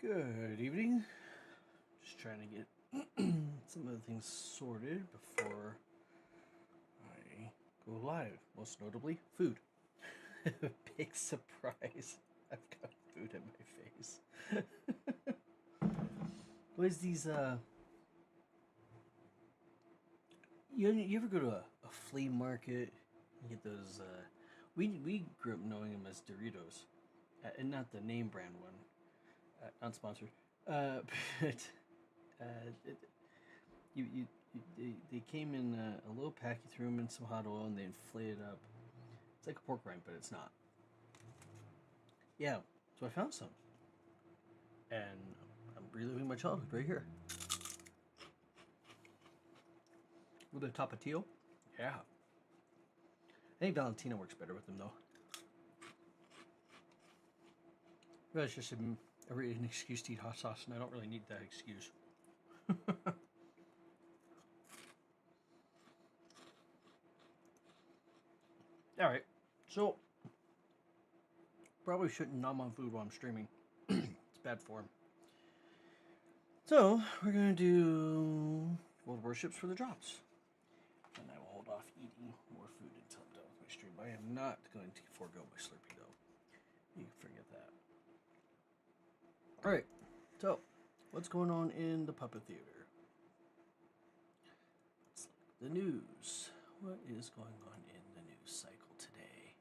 Good evening. Just trying to get some of the things sorted before I go live. Most notably, food. Big surprise. I've got food in my face. Where's these, you ever go to a flea market? You get those, we grew up knowing them as Doritos. And not the name brand one. Not sponsored. But it, they came in a little pack. You threw them in some hot oil and they inflate it up. It's like a pork rind, but it's not. Yeah, so I found some, and I'm reliving my childhood right here with a tapatio. Yeah, I think Valentina works better with them though. Well, it's just an excuse to eat hot sauce, and I don't really need that excuse. All right, so probably shouldn't nom on food while I'm streaming. It's bad form. So we're gonna do world worships for the drops, and I will hold off eating more food until I'm done with my stream. I am not going to forego my Slurpee though. You can forget that. All right, so what's going on in the Puppet Theater? The news. What is going on in the news cycle today?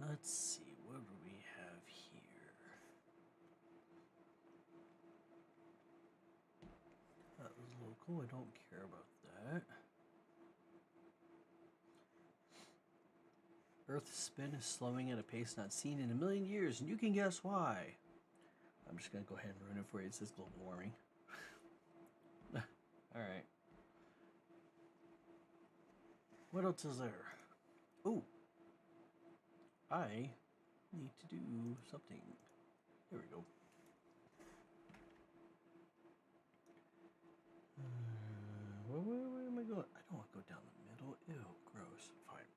Let's see, what do we have here? That was local, I don't care about that. Earth's spin is slowing at a pace not seen in a million years, and you can guess why. I'm just gonna go ahead and ruin it for you. It says global warming. Alright. What else is there? Oh, I need to do something. There we go. Where am I going? I don't want to go down the middle. Ew, gross. Fine.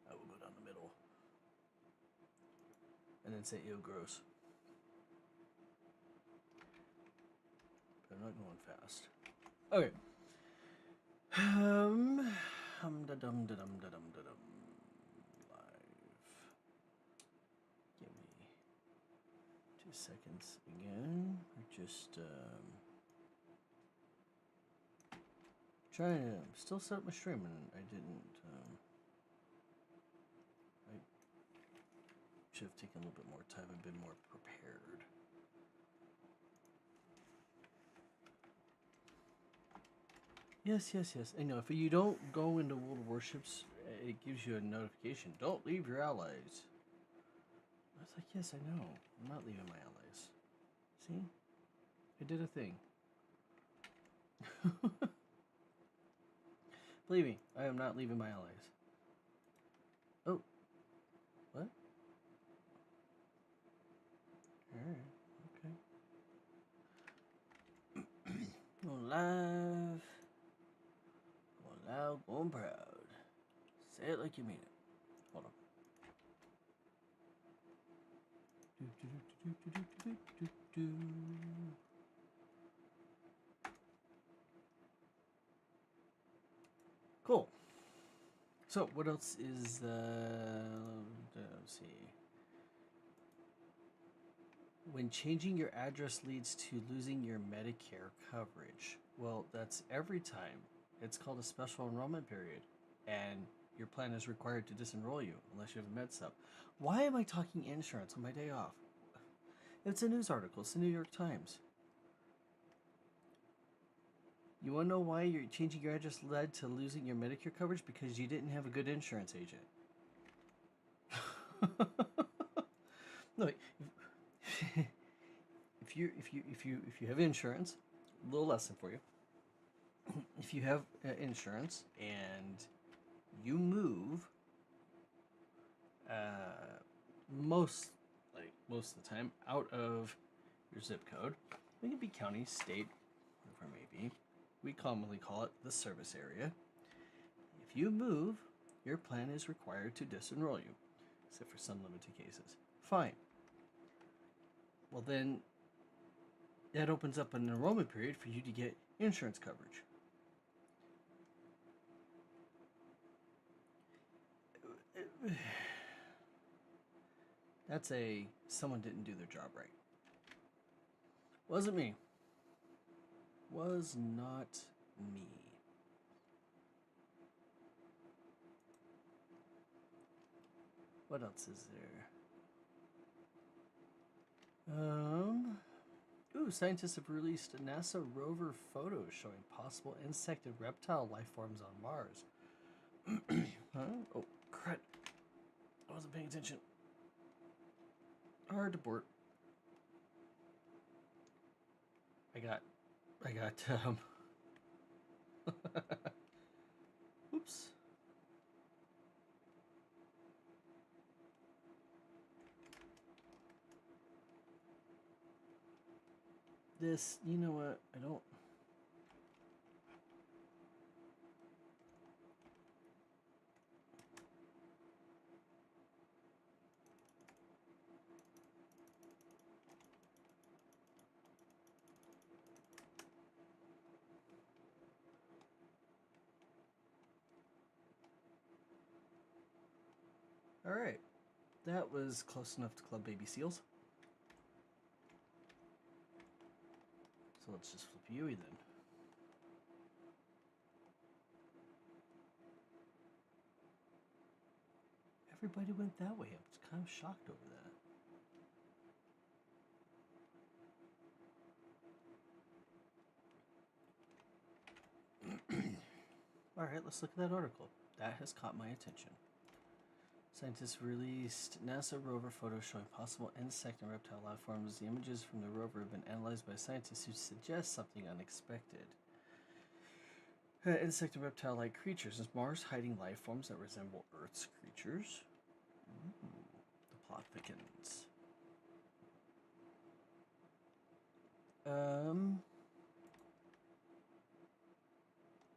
I will go down the middle. And then say ew, gross. But I'm not going fast. Okay. Live. Give me 2 seconds again. Just trying to still set up my stream, and I didn't. I should have taken a little bit more time and been more prepared. Yes. I know if you don't go into World of Warships, it gives you a notification. Don't leave your allies. I was like, yes, I know. I'm not leaving my allies. See? I did a thing. Believe me, I am not leaving my allies. Oh. What? Alright, okay. Going live. Going loud, going proud. Say it like you mean it. Hold on. Cool. So, what else is let's see. When changing your address leads to losing your Medicare coverage. Well, that's every time. It's called a special enrollment period. And your plan is required to disenroll you unless you have a med sub. Why am I talking insurance on my day off? It's a news article. It's the New York Times. You want to know why you're changing your address led to losing your Medicare coverage? Because you didn't have a good insurance agent. No, if you have insurance, a little lesson for you. If you have insurance and you move most of the time out of your zip code. It can be county, state, whatever it may be. We commonly call it the service area. If you move, your plan is required to disenroll you, except for some limited cases. Fine. Well, then that opens up an enrollment period for you to get insurance coverage. That's someone didn't do their job right. Wasn't me. Was not me. What else is there? Scientists have released NASA rover photos showing possible insect and reptile life forms on Mars. Huh? Oh, crud. I wasn't paying attention. Hard to abort. I got, oops. This, you know what, I don't. All right, that was close enough to Club Baby Seals. So let's just flip Yui then. Everybody went that way. I was kind of shocked over that. All right, let's look at that article. That has caught my attention. Scientists released NASA rover photos showing possible insect and reptile life forms. The images from the rover have been analyzed by scientists who suggest something unexpected. Insect and reptile-like creatures. Is Mars hiding life forms that resemble Earth's creatures? Ooh, the plot thickens.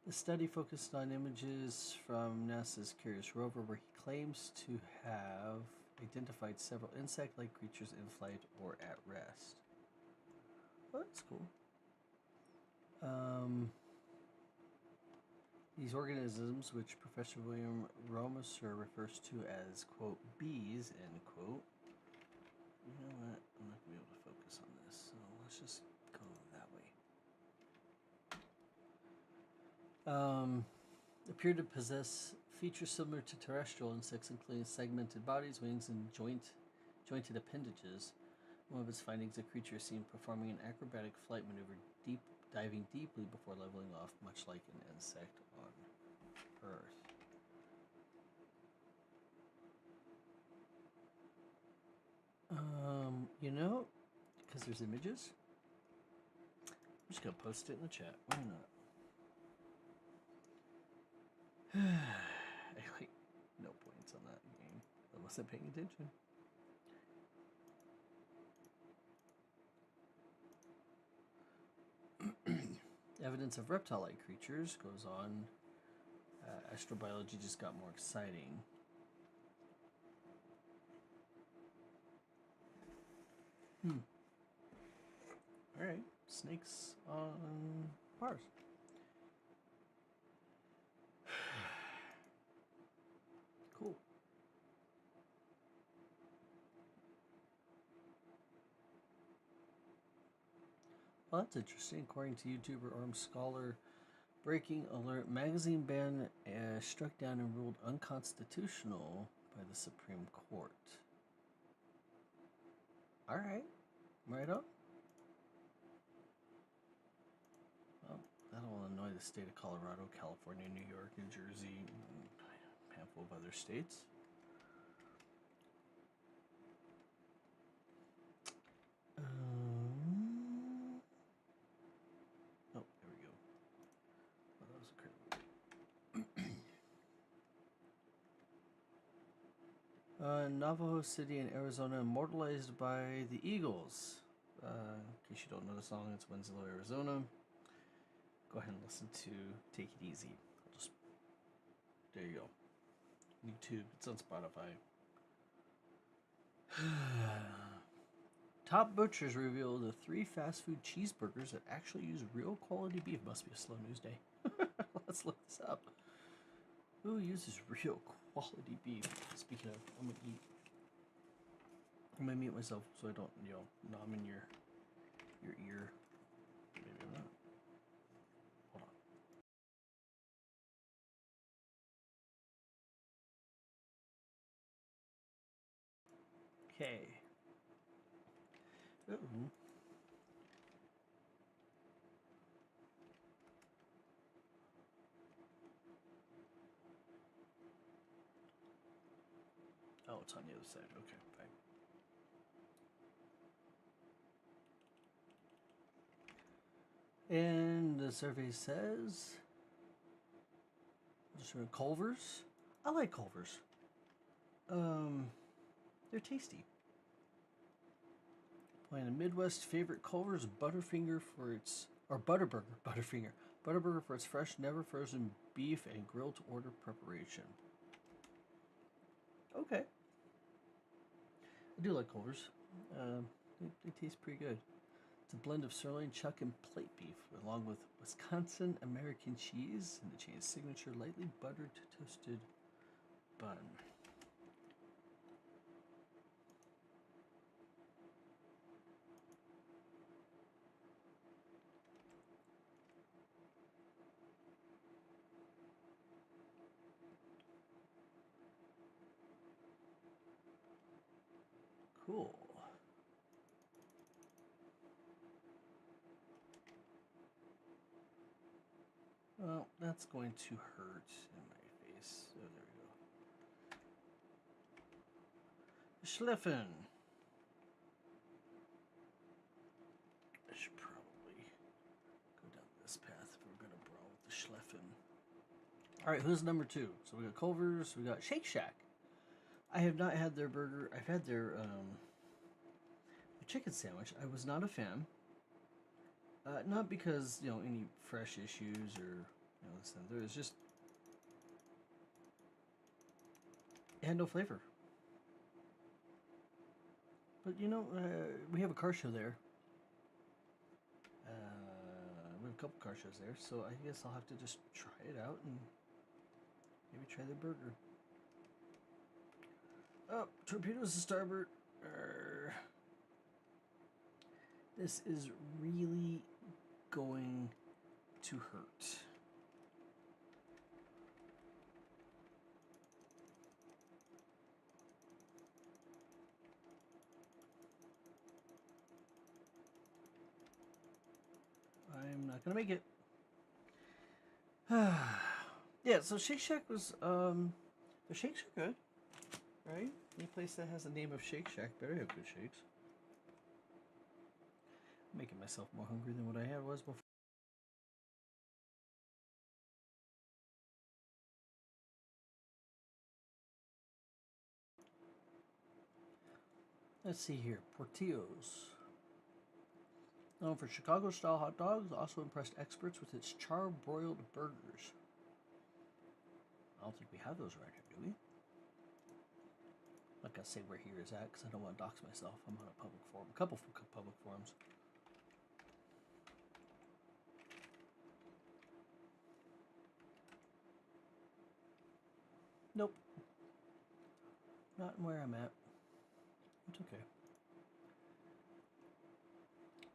The study focused on images from NASA's Curious rover, where he claims to have identified several insect-like creatures in flight or at rest. Well, that's cool. These organisms, which Professor William Romasur refers to as, quote, bees, end quote. You know what? I'm not going to be able to focus on this, so let's just go that way. Appear to possess features similar to terrestrial insects, including segmented bodies, wings, and jointed appendages. One of its findings, a creature seen performing an acrobatic flight maneuver, diving deeply before leveling off, much like an insect on Earth. You know, because there's images, I'm just gonna post it in the chat. Why not? Like, no points on that game. I wasn't paying attention. Evidence of reptile-like creatures goes on. Astrobiology just got more exciting. Alright, snakes on Mars. Cool. Well, that's interesting. According to YouTuber Arm Scholar, breaking alert: magazine ban struck down and ruled unconstitutional by the Supreme Court. All right, right on. Well, that'll annoy the state of Colorado, California, New York, New Jersey, and a handful of other states. Oh, there we go. Well, that was Navajo City in Arizona, immortalized by the Eagles. In case you don't know the song, it's Winslow, Arizona. Go ahead and listen to Take It Easy. There you go. YouTube, it's on Spotify. Top Butchers reveal the 3 fast food cheeseburgers that actually use real quality beef. Must be a slow news day. Let's look this up. Who uses real quality beef? Speaking of, I'm gonna mute myself so I don't, nom in your ear. Maybe I'm not. Hold on. Okay. Ooh. Oh, it's on the other side. Okay, fine. And the survey says, Culver's. I like Culver's. They're tasty. Playing a Midwest favorite, Culver's Butterfinger for its Butterburger for its fresh, never frozen beef and grilled to order preparation. Okay. I do like Culver's. They taste pretty good. It's a blend of sirloin, chuck, and plate beef, along with Wisconsin American cheese and the chain's signature lightly buttered toasted bun. Cool. Well, that's going to hurt in my face. Oh, there we go. Schliffen. I should probably go down this path if we're going to brawl with the Schliffen. All right, who's number 2? So we got Culver's, we got Shake Shack. I have not had their burger. I've had their chicken sandwich. I was not a fan. Not because, any fresh issues or, this thing. There was just, it had no flavor. But, we have a car show there. We have a couple car shows there, so I guess I'll have to just try it out and maybe try the burger. Oh, torpedoes to starboard. This is really going to hurt. I'm not gonna make it. Yeah, so Shake Shack was the shakes are good, right? Any place that has the name of Shake Shack better have good shakes. I'm making myself more hungry than what I had was before. Let's see here. Portillo's. Known for Chicago-style hot dogs, also impressed experts with its char-broiled burgers. I don't think we have those right here, do we? I'm not gonna say where here is at because I don't want to dox myself. I'm on a public forum, a couple public forums. Nope. Not where I'm at. It's okay.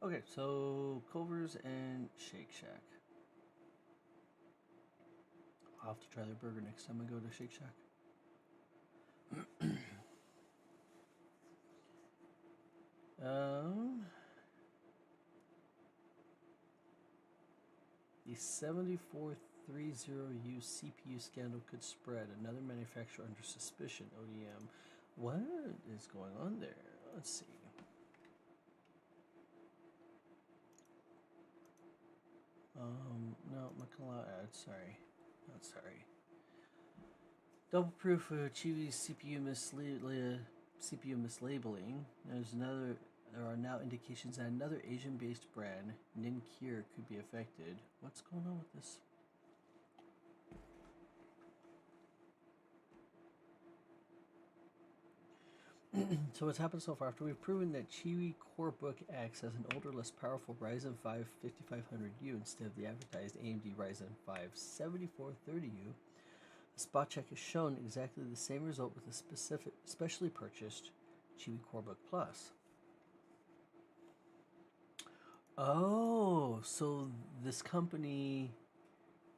Okay, so Culver's and Shake Shack. I'll have to try their burger next time I go to Shake Shack. The 7430U CPU scandal could spread. Another manufacturer under suspicion. ODM. What is going on there? Let's see. No, I'm not gonna allow ads. Sorry. Not sorry. Double proof of Chewy CPU mislabeling. There are now indications that another Asian-based brand, Ninkir, could be affected. What's going on with this? So what's happened so far? After we've proven that Chewy CoreBook X has an older, less powerful Ryzen 5 5500U instead of the advertised AMD Ryzen 5 7430U, a spot check has shown exactly the same result with a specially purchased Chewy CoreBook Plus. Oh, so this company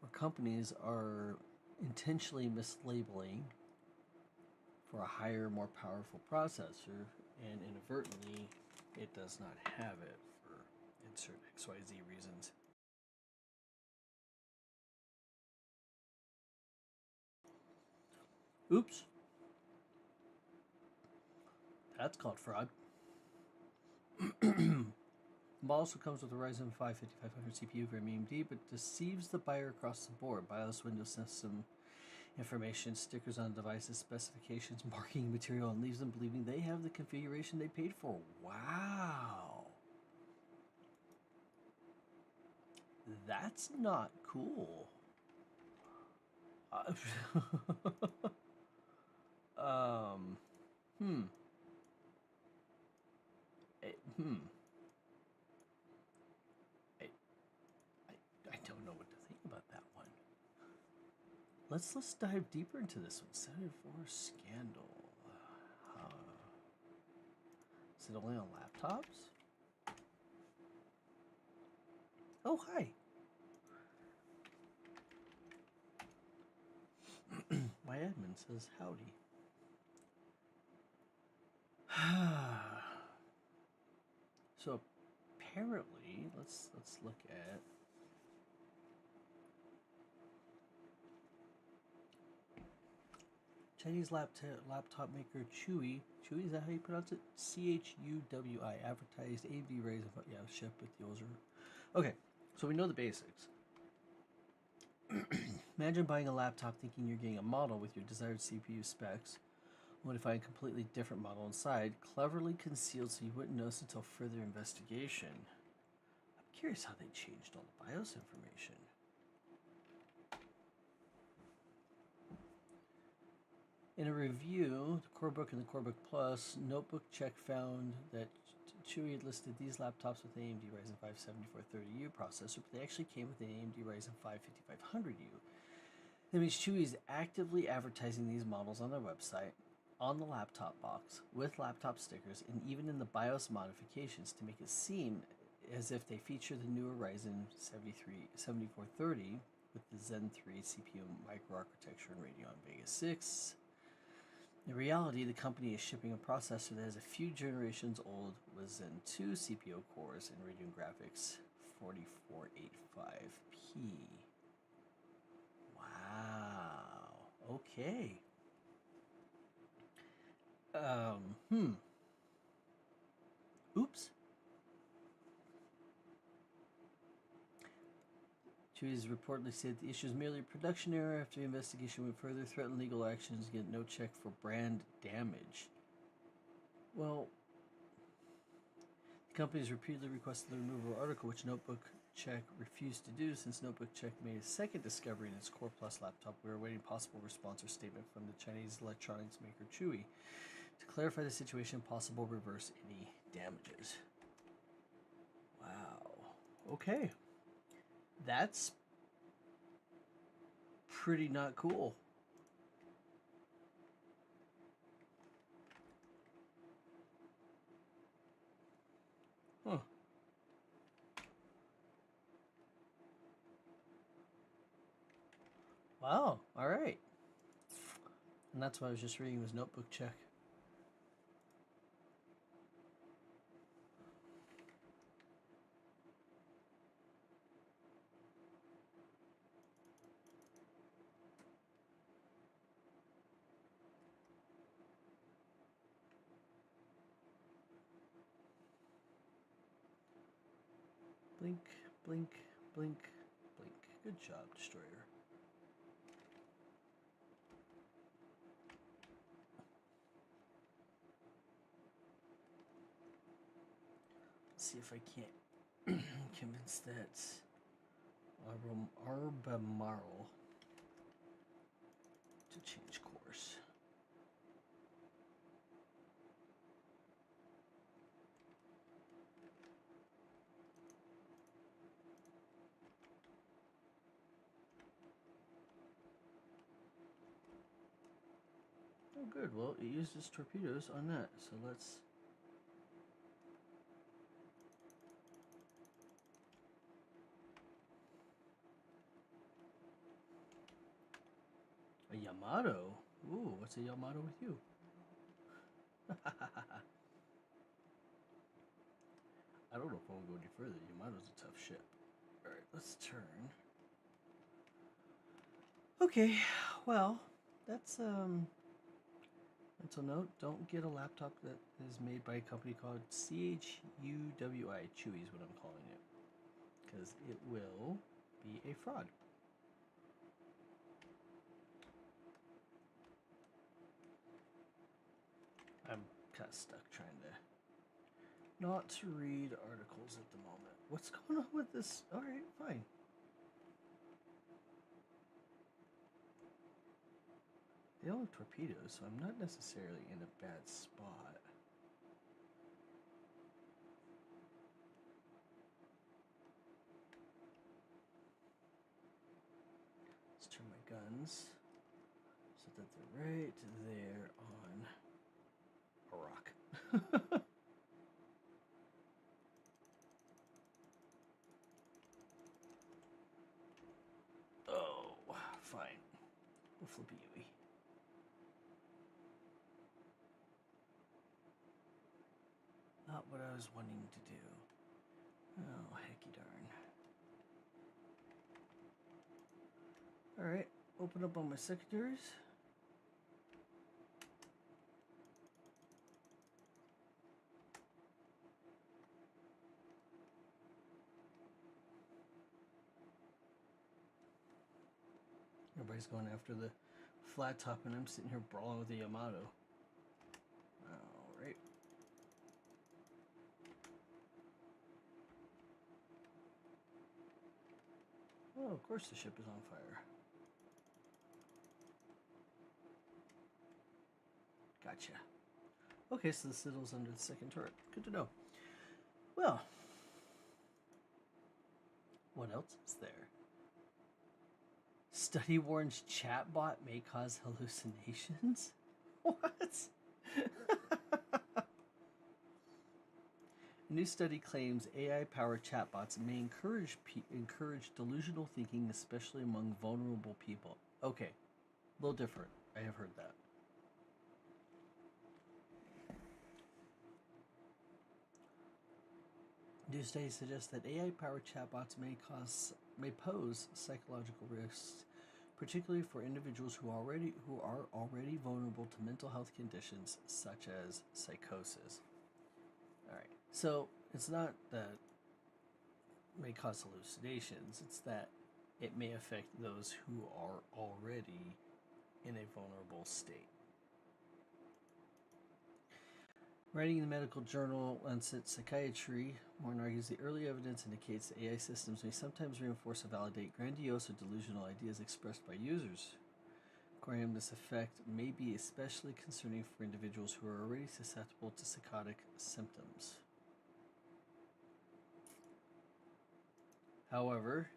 or companies are intentionally mislabeling for a higher, more powerful processor, and inadvertently it does not have it for insert XYZ reasons. Oops. That's called fraud. The model also comes with a Ryzen 5 5500 CPU from AMD, but deceives the buyer across the board. BIOS, Windows system information, stickers on devices, specifications, marking material, and leaves them believing they have the configuration they paid for. Wow. That's not cool. Um, hmm. Hmm. I, I don't know what to think about that one. Let's dive deeper into this one. 74 scandal. Is it only on laptops? Oh, hi. My admin says howdy. So apparently, let's look at Chinese laptop maker Chewy. Chewy, is that how you pronounce it? CHUWI advertised AMD Ryzen. Yeah, ship with the user. Okay, so we know the basics. Imagine buying a laptop thinking you're getting a model with your desired CPU specs, only to find a completely different model inside, cleverly concealed so you wouldn't notice until further investigation. I'm curious how they changed all the BIOS information. In a review, the CoreBook and the CoreBook Plus, Notebook Check found that Chewy had listed these laptops with an AMD Ryzen 5 7430U processor, but they actually came with an AMD Ryzen 5 5500U. That means Chewy is actively advertising these models on their website, on the laptop box, with laptop stickers, and even in the BIOS modifications to make it seem as if they feature the newer Ryzen 7430 with the Zen 3 CPU microarchitecture and Radeon Vega 6. In reality, the company is shipping a processor that is a few generations old with Zen 2 CPU cores and Radeon Graphics 4485P. Wow. Okay. Oops. Chewy has reportedly said the issue is merely a production error. After the investigation went further, threatened legal actions, get no check for brand damage. Well, the company has repeatedly requested the removal of the article, which Notebook Check refused to do. Since Notebook Check made a second discovery in its Core Plus laptop, we are awaiting possible response or statement from the Chinese electronics maker Chewy to clarify the situation, possible reverse any damages. Wow. Okay. That's pretty not cool. Huh. Wow. All right. And that's what I was just reading was Notebook Check. Blink, blink, blink, blink. Good job, Destroyer. see if I can't convince that Albemarle to change course. Oh, good. Well, it uses torpedoes on that, so let's. A Yamato? Ooh, what's a Yamato with you? I don't know if I want to go any further. Yamato's a tough ship. Alright, let's turn. Okay, well, that's mental note, don't get a laptop that is made by a company called CHUWI. Chewy is what I'm calling it. Because it will be a fraud. I'm kind of stuck trying to not to read articles at the moment. What's going on with this? Alright, fine. They all have torpedoes, so I'm not necessarily in a bad spot. Let's turn my guns so that they're right there on a rock. Oh, fine. We'll flip a Yui. Not what I was wanting to do. Oh, hecky darn. Alright, open up on my secondaries. Everybody's going after the flat top, and I'm sitting here brawling with the Yamato. Alright. Oh, of course the ship is on fire. Gotcha. Okay, so the Citadel's under the second turret. Good to know. Well, what else is there? Study warns chatbot may cause hallucinations? What? A new study claims AI-powered chatbots may encourage delusional thinking, especially among vulnerable people. Okay, a little different. I have heard that. New studies suggest that AI-powered chatbots may pose psychological risks, particularly for individuals who are already vulnerable to mental health conditions such as psychosis. All right, so it's not that it may cause hallucinations; it's that it may affect those who are already in a vulnerable state. Writing in the medical journal Lancet Psychiatry, Warren argues the early evidence indicates that AI systems may sometimes reinforce or validate grandiose or delusional ideas expressed by users. According to this effect may be especially concerning for individuals who are already susceptible to psychotic symptoms. However,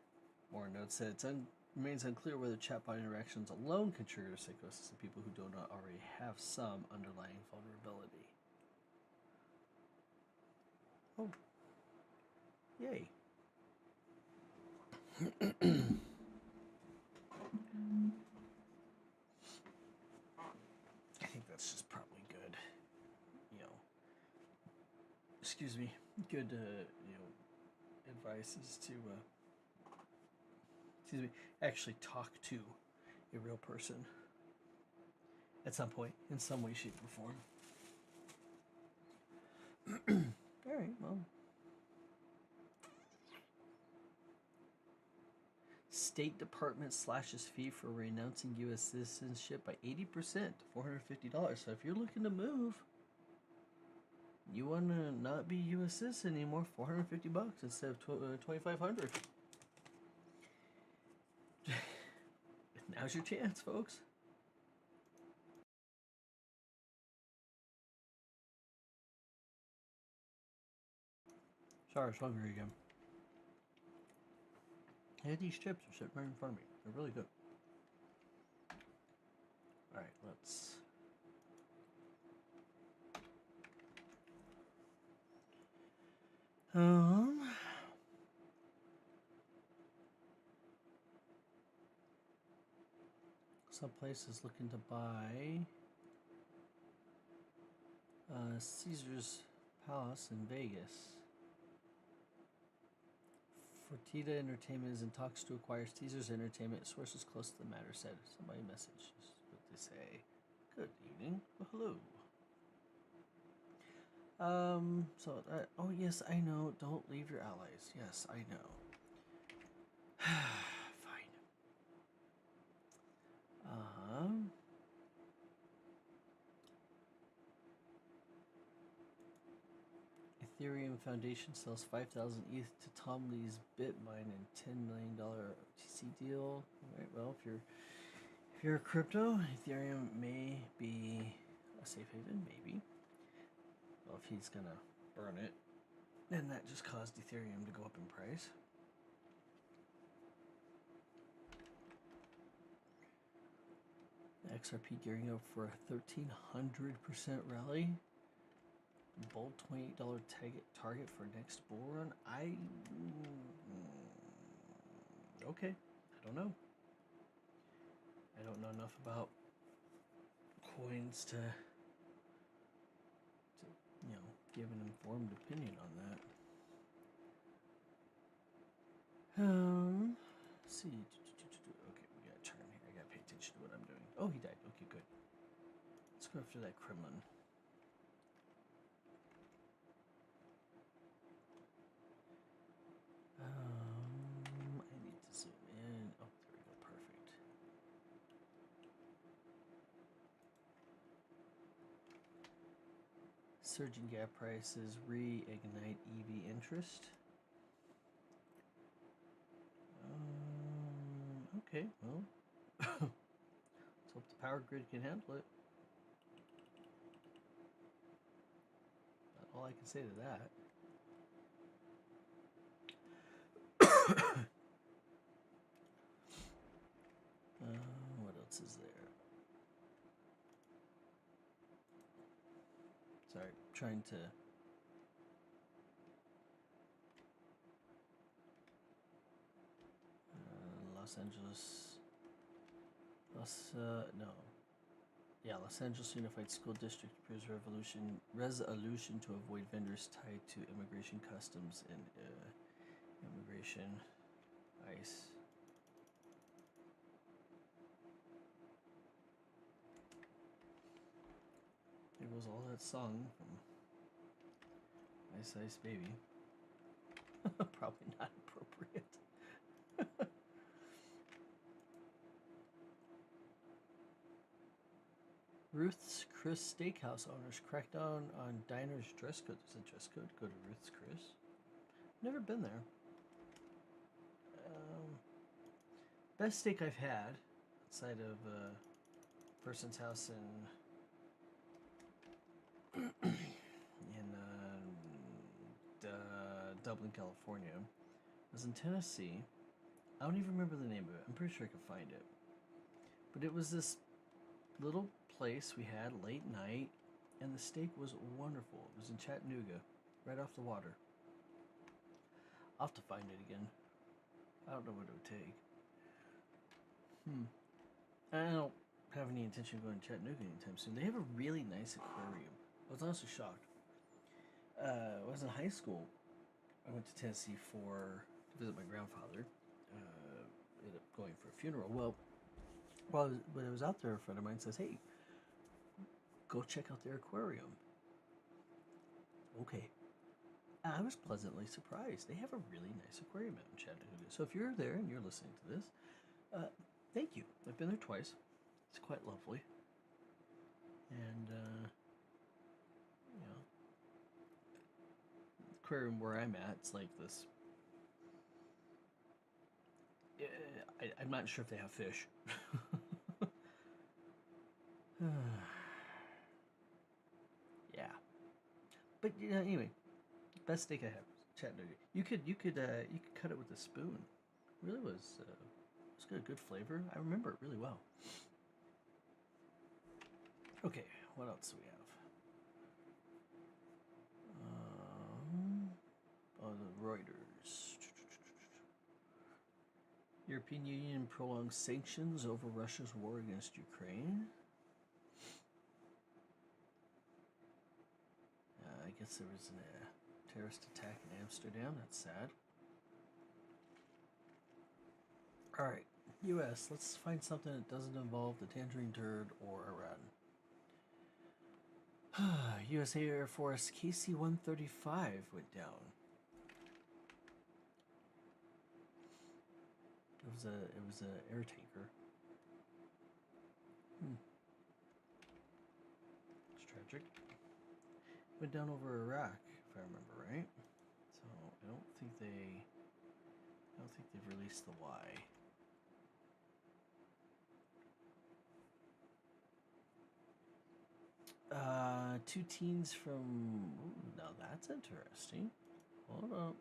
Warren notes that it remains unclear whether chatbot interactions alone can trigger psychosis in people who do not already have some underlying vulnerability. Oh. Yay. I think that's just probably good. Excuse me. Good, advice is to, actually talk to a real person at some point, in some way, shape, or form. Alright, well. State Department slashes fee for renouncing U.S. citizenship by 80% to $450. So if you're looking to move, You want to not be U.S. citizen anymore? $450 instead of 2,500. Now's your chance, folks. Sorry, I was hungry again. Hey, these chips are sitting right in front of me. They're really good. All right, let's. Some place is looking to buy Caesar's Palace in Vegas. Fertitta Entertainment is in talks to acquire Caesars Entertainment. Sources close to the matter said. Somebody messaged what they say. Good evening. Well, hello. Oh yes, I know. Don't leave your allies. Yes, I know. Fine. Ethereum Foundation sells 5,000 ETH to Tom Lee's Bitmine and $10 million OTC deal. Right. Well, if you're a crypto, Ethereum may be a safe haven. Maybe. Well, if he's gonna burn it, then that just caused Ethereum to go up in price. XRP gearing up for a 1,300% rally. Bold $28 target for next bull run. Okay. I don't know. I don't know enough about coins to give an informed opinion on that. Let's see. Okay, we got a turn here. I gotta pay attention to what I'm doing. Oh, he died. Okay, good. Let's go after that Kremlin. I need to zoom in. Oh, there we go. Perfect. Surging gas prices reignite EV interest. Okay, well, let's hope the power grid can handle it. That's all I can say to that. What else is there? Sorry, trying to. Los Angeles. Los Angeles Unified School District approves resolution to avoid vendors tied to immigration customs and immigration ICE. There goes all that song from Ice Ice Baby. Probably not appropriate. Ruth's Chris Steakhouse owners crack down on diners' dress code. There's a dress code. Go to Ruth's Chris. Never been there. Best steak I've had outside of a person's house in Dublin, California. Was in Tennessee. I don't even remember the name of it. I'm pretty sure I could find it. But it was this little place we had late night, and the steak was wonderful. It was in Chattanooga, right off the water. I'll have to find it again. I don't know what it would take. I don't have any intention of going to Chattanooga anytime soon. They have a really nice aquarium. I was honestly shocked. I was in high school. I went to Tennessee to visit my grandfather. Ended up going for a funeral. Well, when I was out there, a friend of mine says, "Hey, go check out their aquarium." Okay. I was pleasantly surprised. They have a really nice aquarium in Chattanooga. So if you're there and you're listening to this, thank you. I've been there twice. It's quite lovely. And, aquarium where I'm at, it's like this. I'm not sure if they have fish. Yeah, but anyway, best steak I have, Chattanooga. You could cut it with a spoon. It really was good, good flavor. I remember it really well. Okay, what else do we have? Oh, the Reuters. European Union prolongs sanctions over Russia's war against Ukraine. I guess there was a terrorist attack in Amsterdam. That's sad. All right, U.S. Let's find something that doesn't involve the Tangerine Turd or Iran. U.S. Air Force KC-135 went down. It was a air tanker. It's tragic. Went down over Iraq, if I remember right. So I don't think they've released the why. Two teens from. Ooh, now that's interesting. Hold up.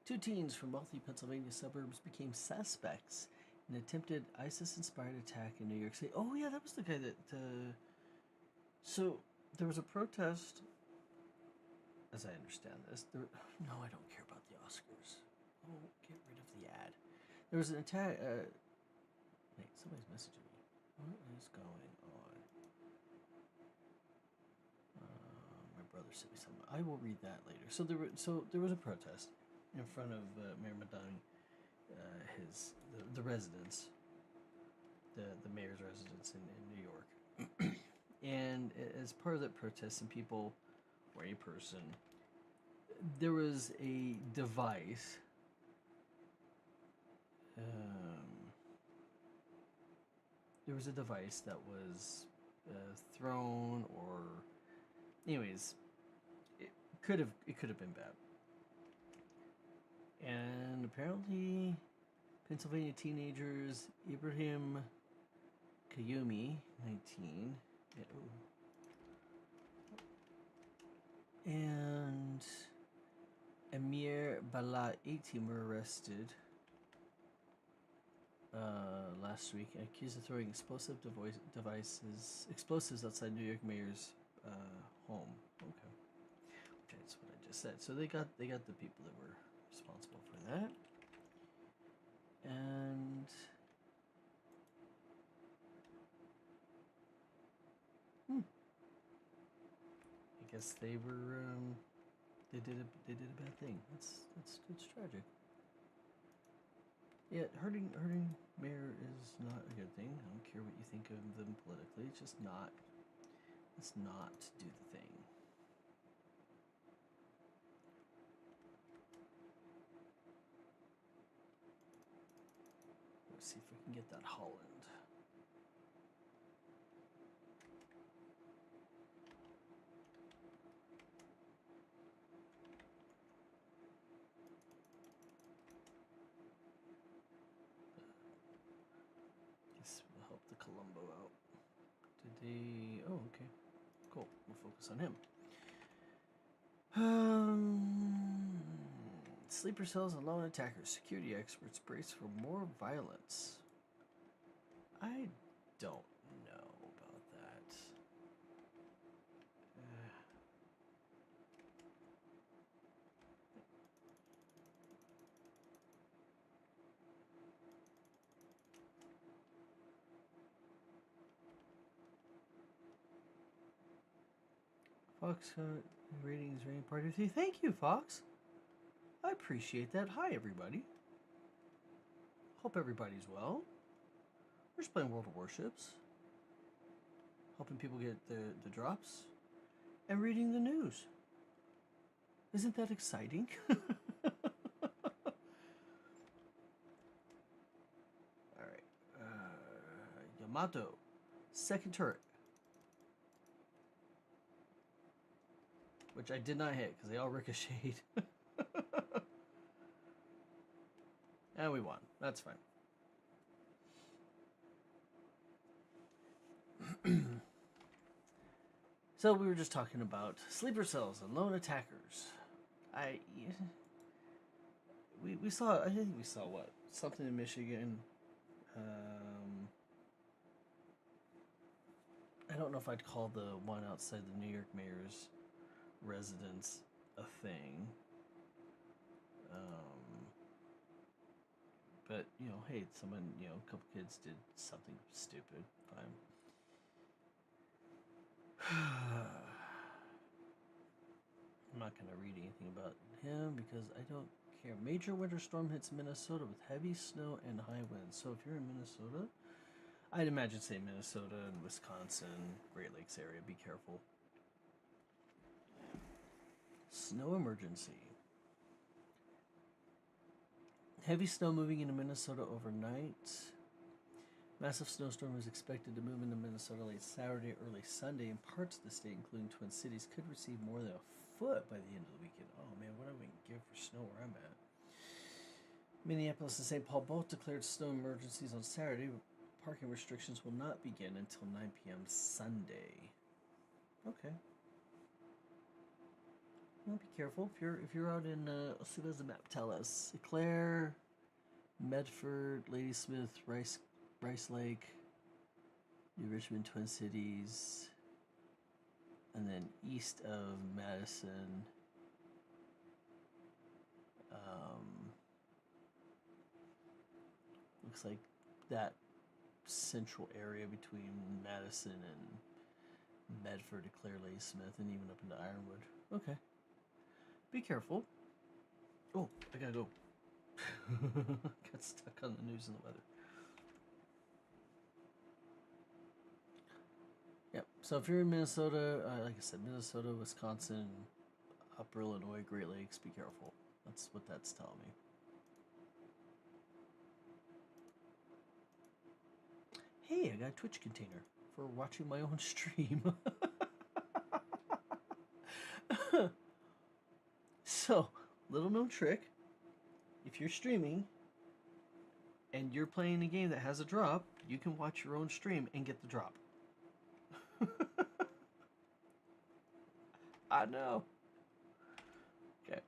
Two teens from wealthy Pennsylvania suburbs became suspects in an attempted ISIS-inspired attack in New York City. Oh yeah, that was the guy that. So there was a protest. As I understand this, no, I don't care about the Oscars. Oh, get rid of the ad. There was an attack. Wait, somebody's messaging me. What is going on? My brother sent me something. I will read that later. So there was a protest in front of Mayor Madani, the residence, the mayor's residence in New York, and as part of that protest, some people or a person, there was a device. There was a device that was thrown, or, anyways, it could have been bad. And apparently, Pennsylvania teenagers Ibrahim Kayumi, 19, and Amir Bala, 18, were arrested last week, accused of throwing explosives outside New York mayor's home. Okay, that's what I just said. So they got the people that were responsible for that, and I guess they were they did a bad thing. That's tragic. Yeah, hurting mayor is not a good thing. I don't care what you think of them politically. It's just not. Let's not do the thing. Let's see if we can get that Holland. Guess we'll help the Columbo out. Did they? Oh, okay. Cool. We'll focus on him. Sleeper cells and lone attackers. Security experts brace for more violence. I don't know about that. Fox ratings rating party 3. Thank you, Fox. I appreciate that. Hi, everybody. Hope everybody's well. We're just playing World of Warships, helping people get the drops, and reading the news. Isn't that exciting? Alright. Yamato. Second turret. which I did not hit because they all ricocheted. And we won. That's fine. So we were just talking about sleeper cells and lone attackers. We saw, I think we saw what, something in Michigan. I don't know if I'd call the one outside the New York mayor's residence a thing. But you know, hey, someone, you know, a couple kids did something stupid. Fine. I'm not gonna read anything about him because I don't care. Major winter storm hits Minnesota with heavy snow and high winds. So if you're in Minnesota, I'd imagine say Minnesota and Wisconsin, Great Lakes area, be careful. Snow emergency. Heavy snow moving into Minnesota overnight. Massive snowstorm is expected to move into Minnesota late Saturday, early Sunday, and parts of the state, including Twin Cities, could receive more than a foot by the end of the weekend. Oh man, what am I going to give for snow where I'm at? Minneapolis and St. Paul both declared snow emergencies on Saturday. Parking restrictions will not begin until 9 p.m. Sunday. Okay. Well, be careful if you're out in. Let's see, what does the map tell us? Eclair, Medford, Ladysmith, Rice Lake, New Richmond, Twin Cities, and then east of Madison. Looks like that central area between Madison and Medford, Eclair, Ladysmith, and even up into Ironwood. Okay. Be careful. Oh, I gotta go. Got stuck on the news and the weather. Yep. So if you're in Minnesota, like I said, Minnesota, Wisconsin, Upper Illinois, Great Lakes, be careful. That's what that's telling me. Hey, I got a Twitch container for watching my own stream. So, little known trick. If you're streaming and you're playing a game that has a drop, you can watch your own stream and get the drop. I know. Okay.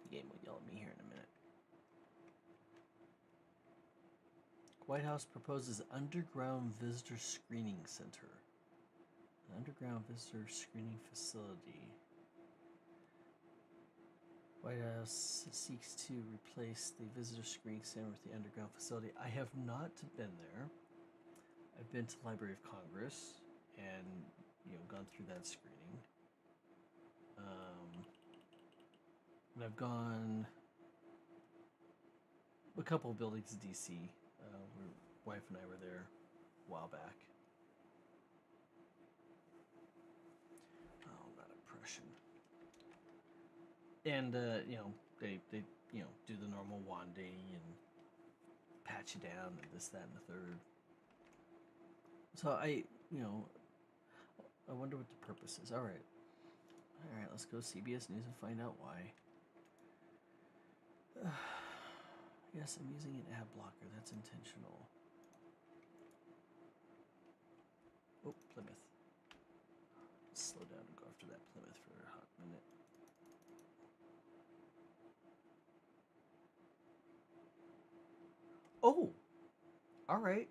The game will yell at me here in a minute. White House proposes underground visitor screening center. An underground visitor screening facility. White House seeks to replace the visitor screening center with the underground facility. I have not been there. I've been to Library of Congress and, you know, gone through that screening. And I've gone a couple of buildings in DC. Wife and I were there a while back. Oh, not impression. And you know, they you know, do the normal wanding and pat you down and this, that, and the third. So I wonder what the purpose is. All right, let's go CBS News and find out why. Yes, I'm using an ad blocker. That's intentional. Oh, Plymouth. Let's slow down and go after that Plymouth for a hot minute. Oh, all right.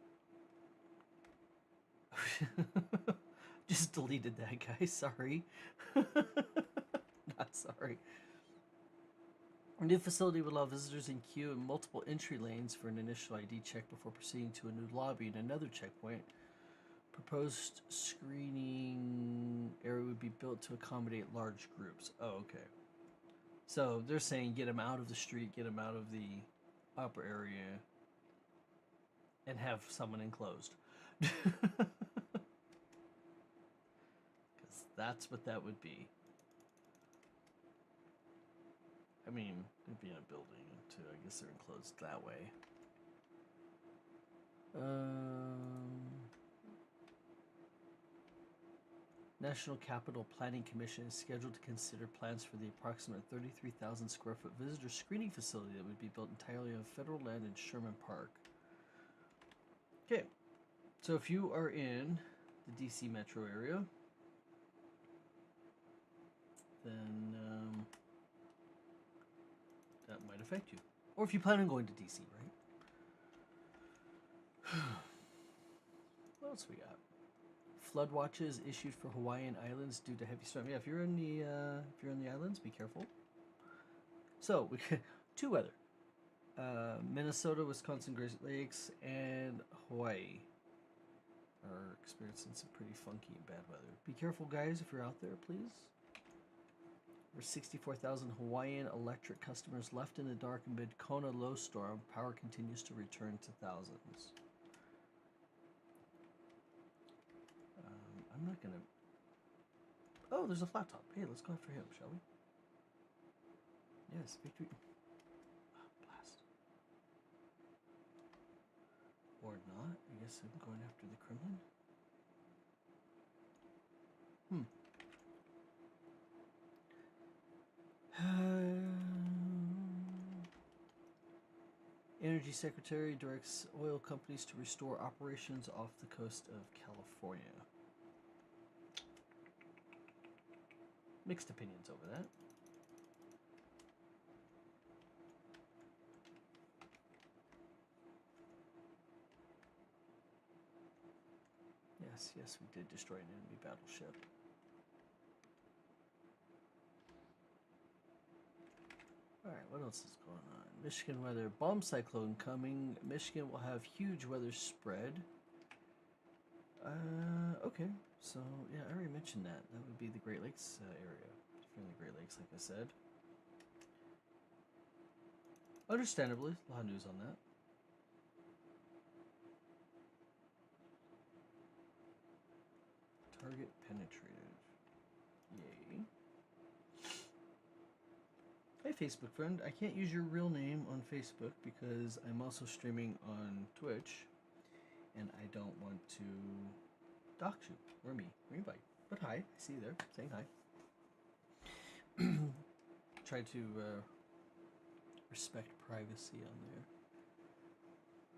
Just deleted that guy. Sorry. Not sorry. A new facility would allow visitors in queue in multiple entry lanes for an initial ID check before proceeding to a new lobby and another checkpoint. Proposed screening area would be built to accommodate large groups. Oh, okay. So they're saying get them out of the street, get them out of the upper area, and have someone enclosed. Because that's what that would be. I mean, it'd be in a building too. I guess they're enclosed that way. National Capital Planning Commission is scheduled to consider plans for the approximate 33,000 square foot visitor screening facility that would be built entirely on federal land in Sherman Park. Okay, so if you are in the DC metro area, then that might affect you. Or if you plan on going to DC, right? What else we got? Flood watches issued for Hawaiian Islands due to heavy storm. Yeah, if you're in the islands, be careful. So we two weather: Minnesota, Wisconsin, Great Lakes, and Hawaii are experiencing some pretty funky and bad weather. Be careful, guys, if you're out there, please. There's 64,000 Hawaiian Electric customers left in the dark amid Kona low storm. Power continues to return to thousands. I'm not gonna. Oh, there's a flat top. Hey, let's go after him, shall we? Yes, victory. Oh, blast. Or not. I guess I'm going after the Kremlin. Energy Secretary directs oil companies to restore operations off the coast of California. Mixed opinions over that. Yes, we did destroy an enemy battleship. Alright, what else is going on? Michigan weather. Bomb cyclone coming. Michigan will have huge weather spread. Okay. So, yeah, I already mentioned that. That would be the Great Lakes area. If you're in the Great Lakes, like I said. Understandably, a lot of news on that. Target penetrated. Yay. Hey, Facebook friend. I can't use your real name on Facebook because I'm also streaming on Twitch. And I don't want to dox you or me or anybody. But hi, I see you there saying hi. Try to respect privacy on there.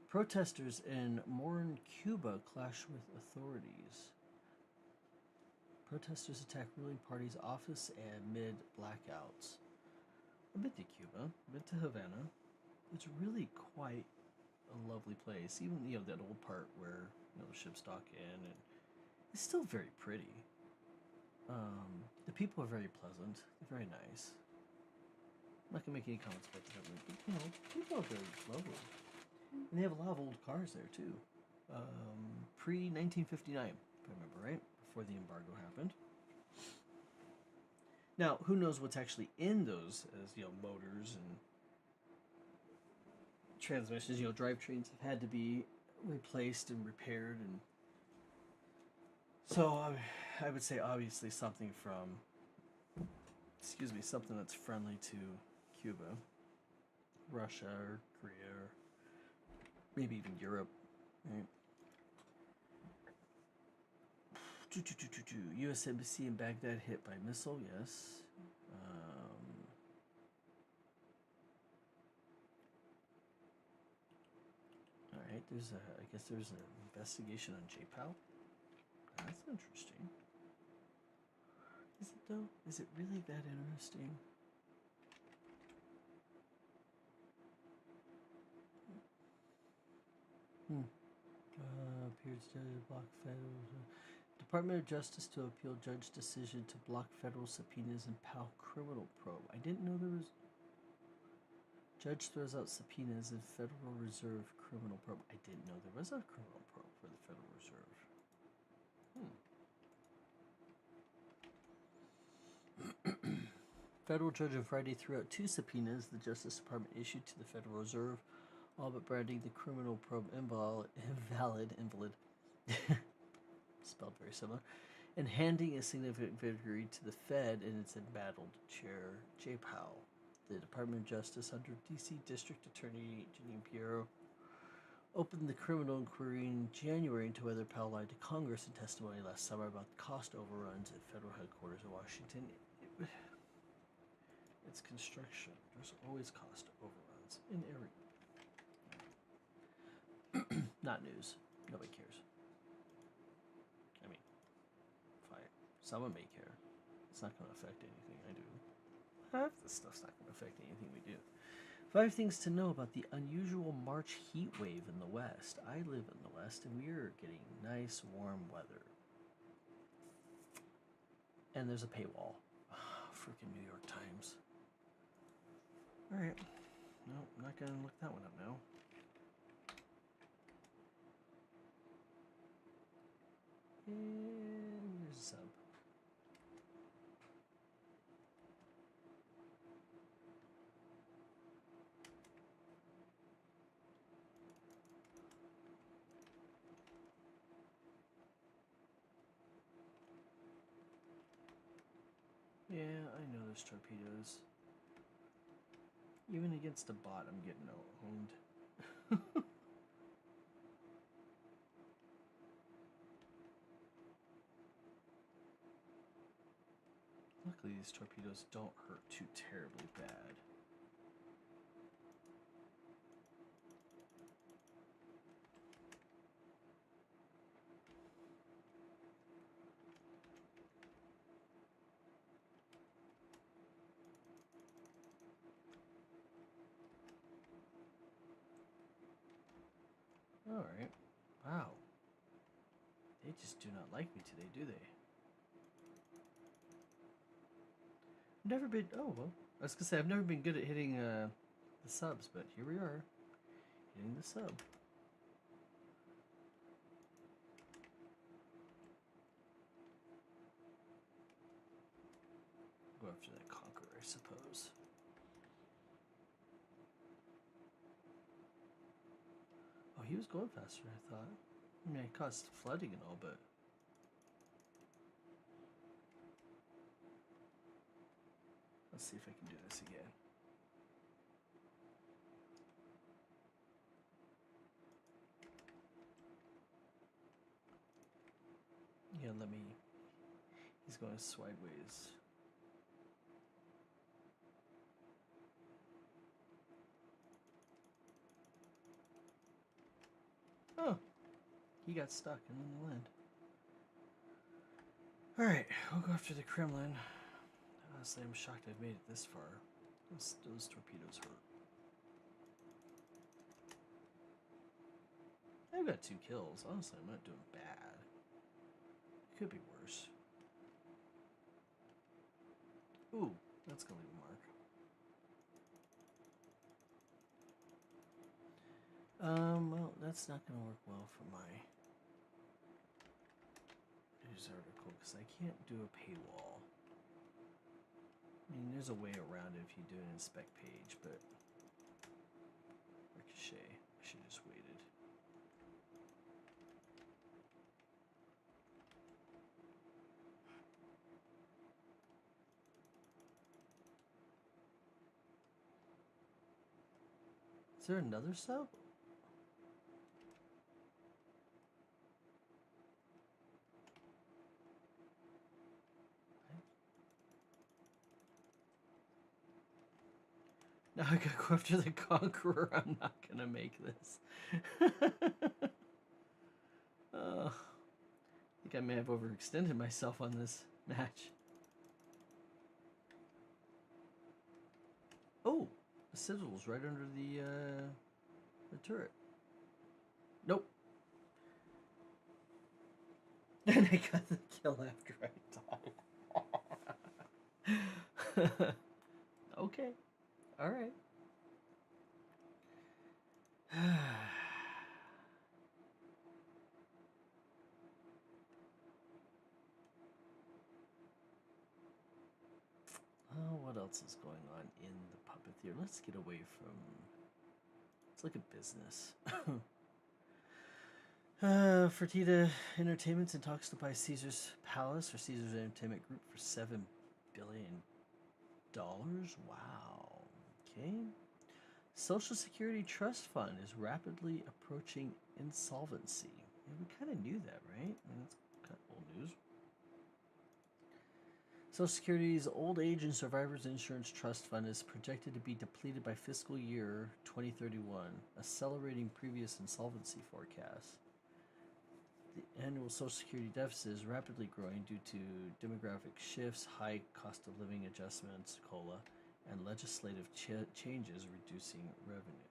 Protesters in Morin, Cuba clash with authorities. Protesters attack ruling party's office amid blackouts. I've been to Cuba, I've been to Havana. It's really quite a lovely place. Even that old part where the ships dock in, and it's still very pretty. The people are very pleasant. They're very nice. I'm not gonna make any comments about the government, but people are very lovely, and they have a lot of old cars there too. Pre 1959, if I remember right, before the embargo happened. Now, who knows what's actually in those, as motors and transmissions. Drivetrains have had to be replaced and repaired, and so I would say obviously something that's friendly to Cuba, Russia, or Korea, or maybe even Europe, right? U.S. Embassy in Baghdad hit by missile, yes. Alright, I guess there's an investigation on J-PAL. That's interesting. Is it though? Is it really that interesting? Appears to block federal. Department of Justice to appeal judge decision to block federal subpoenas in PAL criminal probe. I didn't know there was. Judge throws out subpoenas in Federal Reserve criminal probe. I didn't know there was a criminal probe for the Federal Reserve. Federal judge on Friday threw out 2 subpoenas the Justice Department issued to the Federal Reserve, all but branding the criminal probe invalid, spelled very similar, and handing a significant victory to the Fed and its embattled chair, Jay Powell. The Department of Justice under D.C. District Attorney Janine Pirro opened the criminal inquiry in January into whether Powell lied to Congress in testimony last summer about cost overruns at federal headquarters in Washington. It's construction. There's always cost overruns in every. Not news. Nobody cares. I mean, fine. Someone may care. It's not going to affect anything I do. Half this stuff's not going to affect anything we do. 5 things to know about the unusual March heat wave in the West. I live in the West, and we're getting nice, warm weather. And there's a paywall. Freaking New York Times. Alright. No, I'm not going to look that one up now. And there's a sub. Yeah, I know there's torpedoes. Even against a bot, I'm getting owned. Luckily, these torpedoes don't hurt too terribly bad. Alright. Wow. They just do not like me today, do they? I've never been... Oh, well. I was going to say, I've never been good at hitting the subs, but here we are. Hitting the sub. Go after that Conqueror, I suppose. Oh, he was going faster than I thought. I mean, it caused flooding and all, but... Let's see if I can do this again. Yeah, let me... He's going sideways. Oh, he got stuck in the land. Alright, we'll go after the Kremlin. Honestly, I'm shocked I've made it this far. Those torpedoes hurt. I've got 2 kills. Honestly, I'm not doing bad. It could be worse. Ooh, that's gonna leave a mark. Well, that's not gonna work well for my news article because I can't do a paywall. I mean, there's a way around it if you do an inspect page, but Ricochet, I should have just waited. Is there another sub? Now I gotta go after the Conqueror. I'm not gonna make this. I think I may have overextended myself on this match. Oh, the Citadel's right under the turret. Nope. And I got the kill after I died. Okay. Alright. Oh, what else is going on in the puppet theater? Let's get away from... Let's look at business. Fertitta Entertainment's in talks to buy Caesar's Palace or Caesar's Entertainment Group for $7 billion. Wow. Okay. Social Security Trust Fund is rapidly approaching insolvency. Yeah, we kind of knew that, right? I mean, that's kind of old news. Social Security's Old Age and Survivors Insurance Trust Fund is projected to be depleted by fiscal year 2031, accelerating previous insolvency forecasts. The annual Social Security deficit is rapidly growing due to demographic shifts, high cost of living adjustments, COLA, and legislative changes reducing revenue.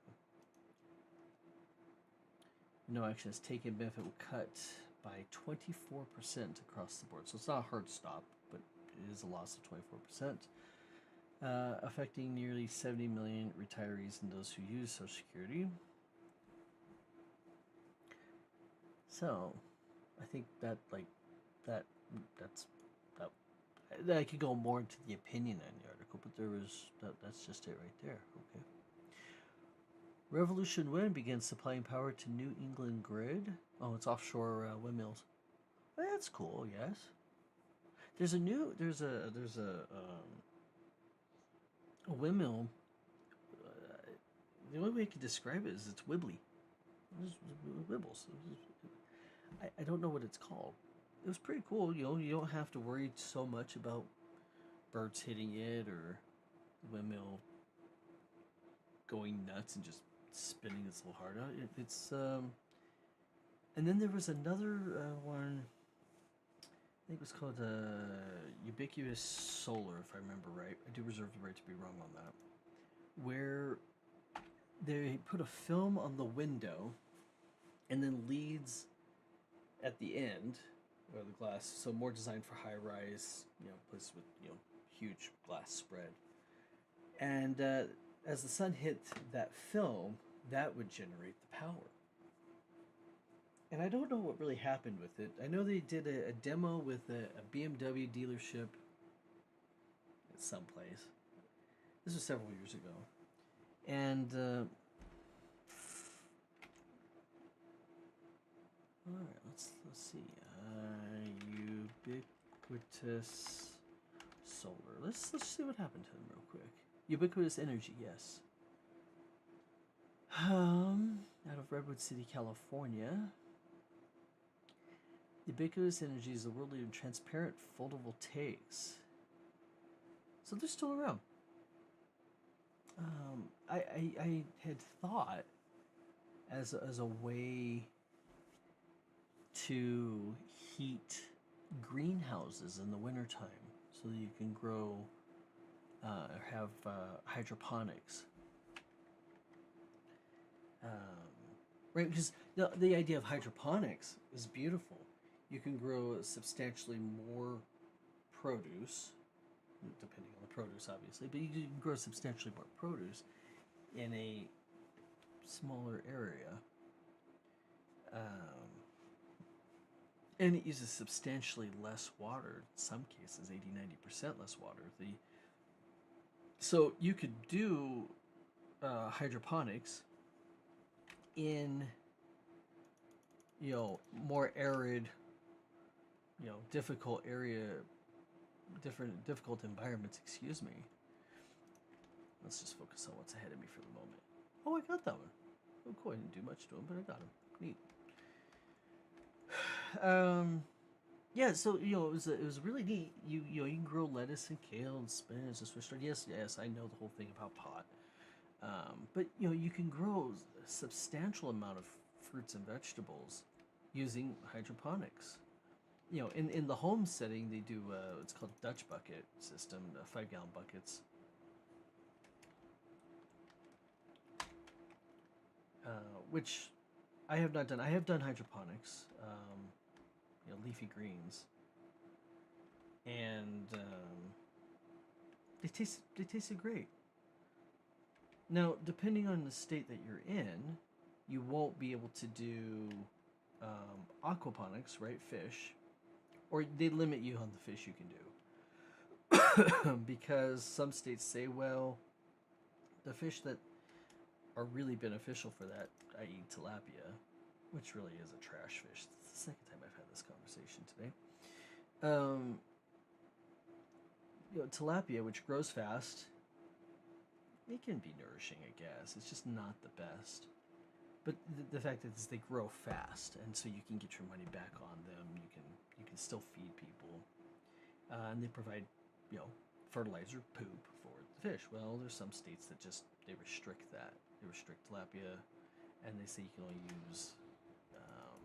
No action is taken. Benefit will cut by 24% across the board. So it's not a hard stop, but it is a loss of 24%, affecting nearly 70 million retirees and those who use Social Security. So, I think that that's that I could go more into the opinion on the article, but that's just it right there. Okay. Revolution Wind begins supplying power to New England grid. Oh, it's offshore windmills. Well, that's cool. Yes. There's a windmill. The only way I could describe it is it's wibbly. It's wibbles. I don't know what it's called. It was pretty cool. You know, you don't have to worry so much about birds hitting it or the windmill going nuts and just spinning its little heart out. And then there was another one. I think it was called Ubiquitous Solar, if I remember right. I do reserve the right to be wrong on that. Where they put a film on the window and then leads at the end or the glass, so more designed for high rise, places with huge glass spread. And as the sun hit that film, that would generate the power. And I don't know what really happened with it. I know they did a demo with a BMW dealership at some place. This was several years ago. And all right, let's see. Ubiquitous Solar. Let's see what happened to them real quick. Ubiquitous Energy, yes. Out of Redwood City, California. Ubiquitous Energy is the world leader in transparent photovoltaics. So they're still around. I had thought as a way to heat greenhouses in the wintertime so that you can grow have hydroponics. Right, because the idea of hydroponics is beautiful. You can grow substantially more produce, depending on the produce, obviously, but you can grow substantially more produce in a smaller area. And it uses substantially less water, in some cases 80-90% less water. So you could do hydroponics in more arid, difficult environments. Excuse me. Let's just focus on what's ahead of me for the moment. Oh, I got that one. Oh, cool. I didn't do much to him, but I got him. Neat. Yeah, so it was really neat. You can grow lettuce and kale and spinach and Swiss chard. Yes, I know the whole thing about pot. But you can grow a substantial amount of fruits and vegetables using hydroponics. In the home setting, they do it's called Dutch bucket system, 5-gallon buckets. Which I have not done. I have done hydroponics, leafy greens, and they tasted great. Now, depending on the state that you're in, you won't be able to do aquaponics, right? Fish, or they limit you on the fish you can do because some states say, well, the fish that are really beneficial for that, i.e. tilapia, which really is a trash fish. It's the second time I've had this conversation today. Tilapia, which grows fast, it can be nourishing, I guess. It's just not the best. But the fact is they grow fast, and so you can get your money back on them. You can still feed people, and they provide, fertilizer poop for the fish. Well, there's some states that just they restrict that. They restrict tilapia, and they say you can only use, um,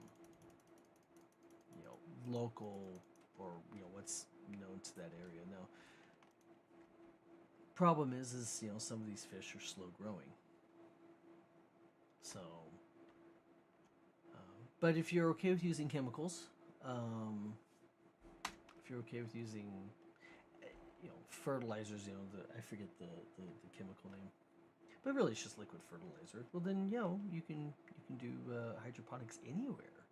local or what's known to that area. Now, problem is some of these fish are slow growing. So, but if you're okay with using chemicals, if you're okay with using, fertilizers, I forget the chemical name, but really it's just liquid fertilizer. Well, then you can do hydroponics anywhere.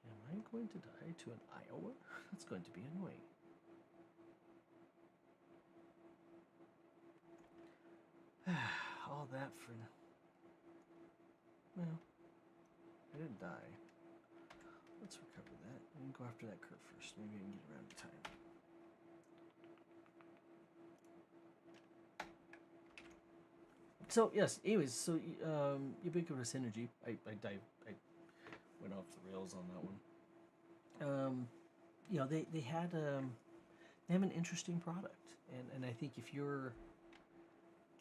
Am I going to die to an Iowa? That's going to be annoying. All that for. Well, I didn't die. Let's recover that and go after that curve first. Maybe I can get around in time. So yes. Anyways, so ubiquitous energy. I went off the rails on that one. They have an interesting product, and I think if you're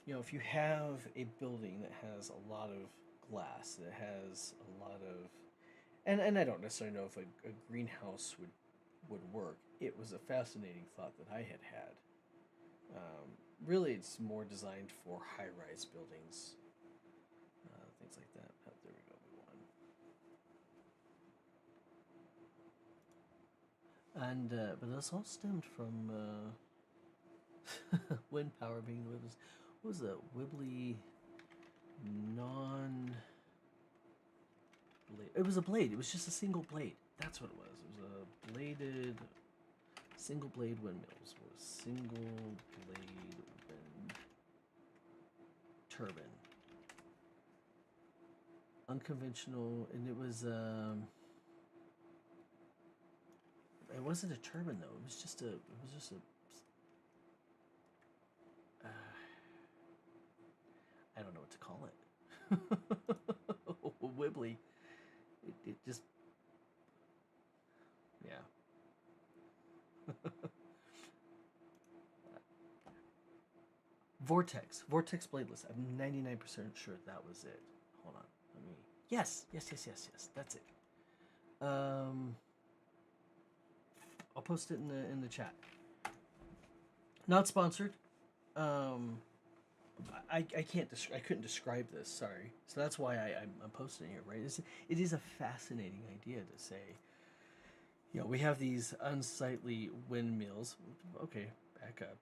if you have a building that has a lot of glass, that has a lot of, and I don't necessarily know if a greenhouse would work. It was a fascinating thought that I had. Really, it's more designed for high-rise buildings, things like that. Oh, there we go. We won. And but this all stemmed from wind power being the what was that Wibbly non blade? It was a blade. It was just a single blade. That's what it was. It was a bladed single blade windmills or single blade wind turbine. Unconventional, and it wasn't a turbine though. It was just a I don't know what to call it. Wibbly. It just, yeah. Vortex bladeless. I'm 99% sure that was it. Hold on. Let me. Yes. That's it. I'll post it in the chat. Not sponsored. I couldn't describe this. Sorry. So that's why I'm posting it. Right. It is a fascinating idea to say. We have these unsightly windmills. Okay, back up.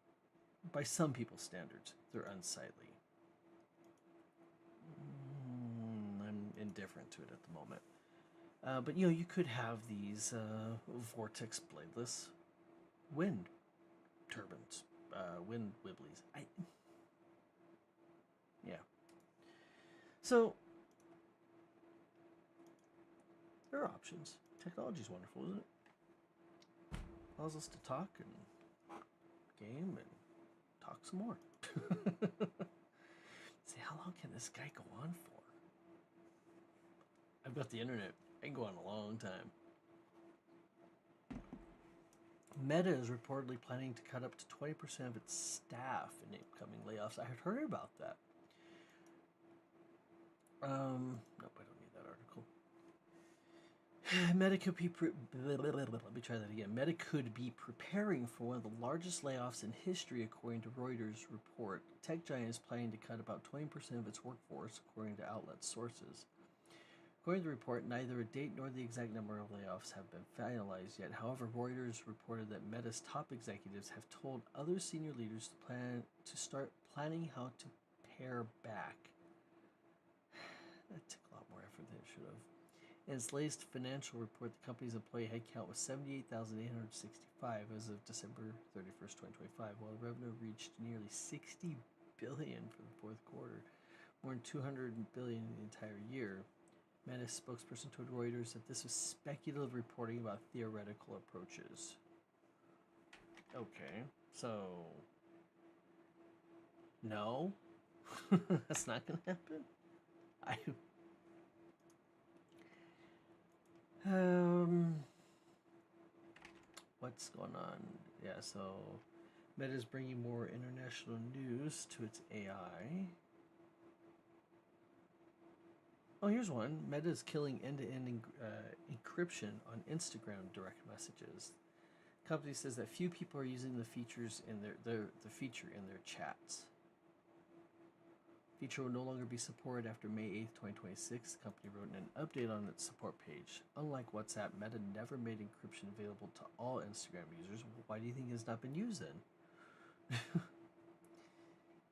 By some people's standards, they're unsightly. I'm indifferent to it at the moment. But you could have these vortex bladeless wind turbines, wind wibblies. Yeah. So there are options. Technology's wonderful, isn't it? Allows us to talk and game and talk some more. See, how long can this guy go on for? I've got the internet. I can go on a long time. Meta is reportedly planning to cut up to 20% of its staff in upcoming layoffs. I had heard about that. Nope, I don't need that article. Meta could be let me try that again. Meta could be preparing for one of the largest layoffs in history, according to Reuters report. Tech giant is planning to cut about 20% of its workforce, according to outlet sources. According to the report, neither a date nor the exact number of layoffs have been finalized yet. However, Reuters reported that Meta's top executives have told other senior leaders to start planning how to pare back. That took a lot more effort than it should have. In its latest financial report, the company's employee headcount was 78,865 as of December 31st, 2025, while the revenue reached nearly $60 billion for the fourth quarter, more than $200 billion in the entire year. Meta spokesperson told Reuters that this was speculative reporting about theoretical approaches. Okay, so no, that's not gonna happen. I what's going on? Yeah, so Meta is bringing more international news to its AI. Oh, here's one. Meta is killing end-to-end encryption on Instagram direct messages. The company says that few people are using the features in the feature in their chats. Feature will no longer be supported after May 8th, 2026. The company wrote in an update on its support page. Unlike WhatsApp, Meta never made encryption available to all Instagram users. Why do you think it's not been used then?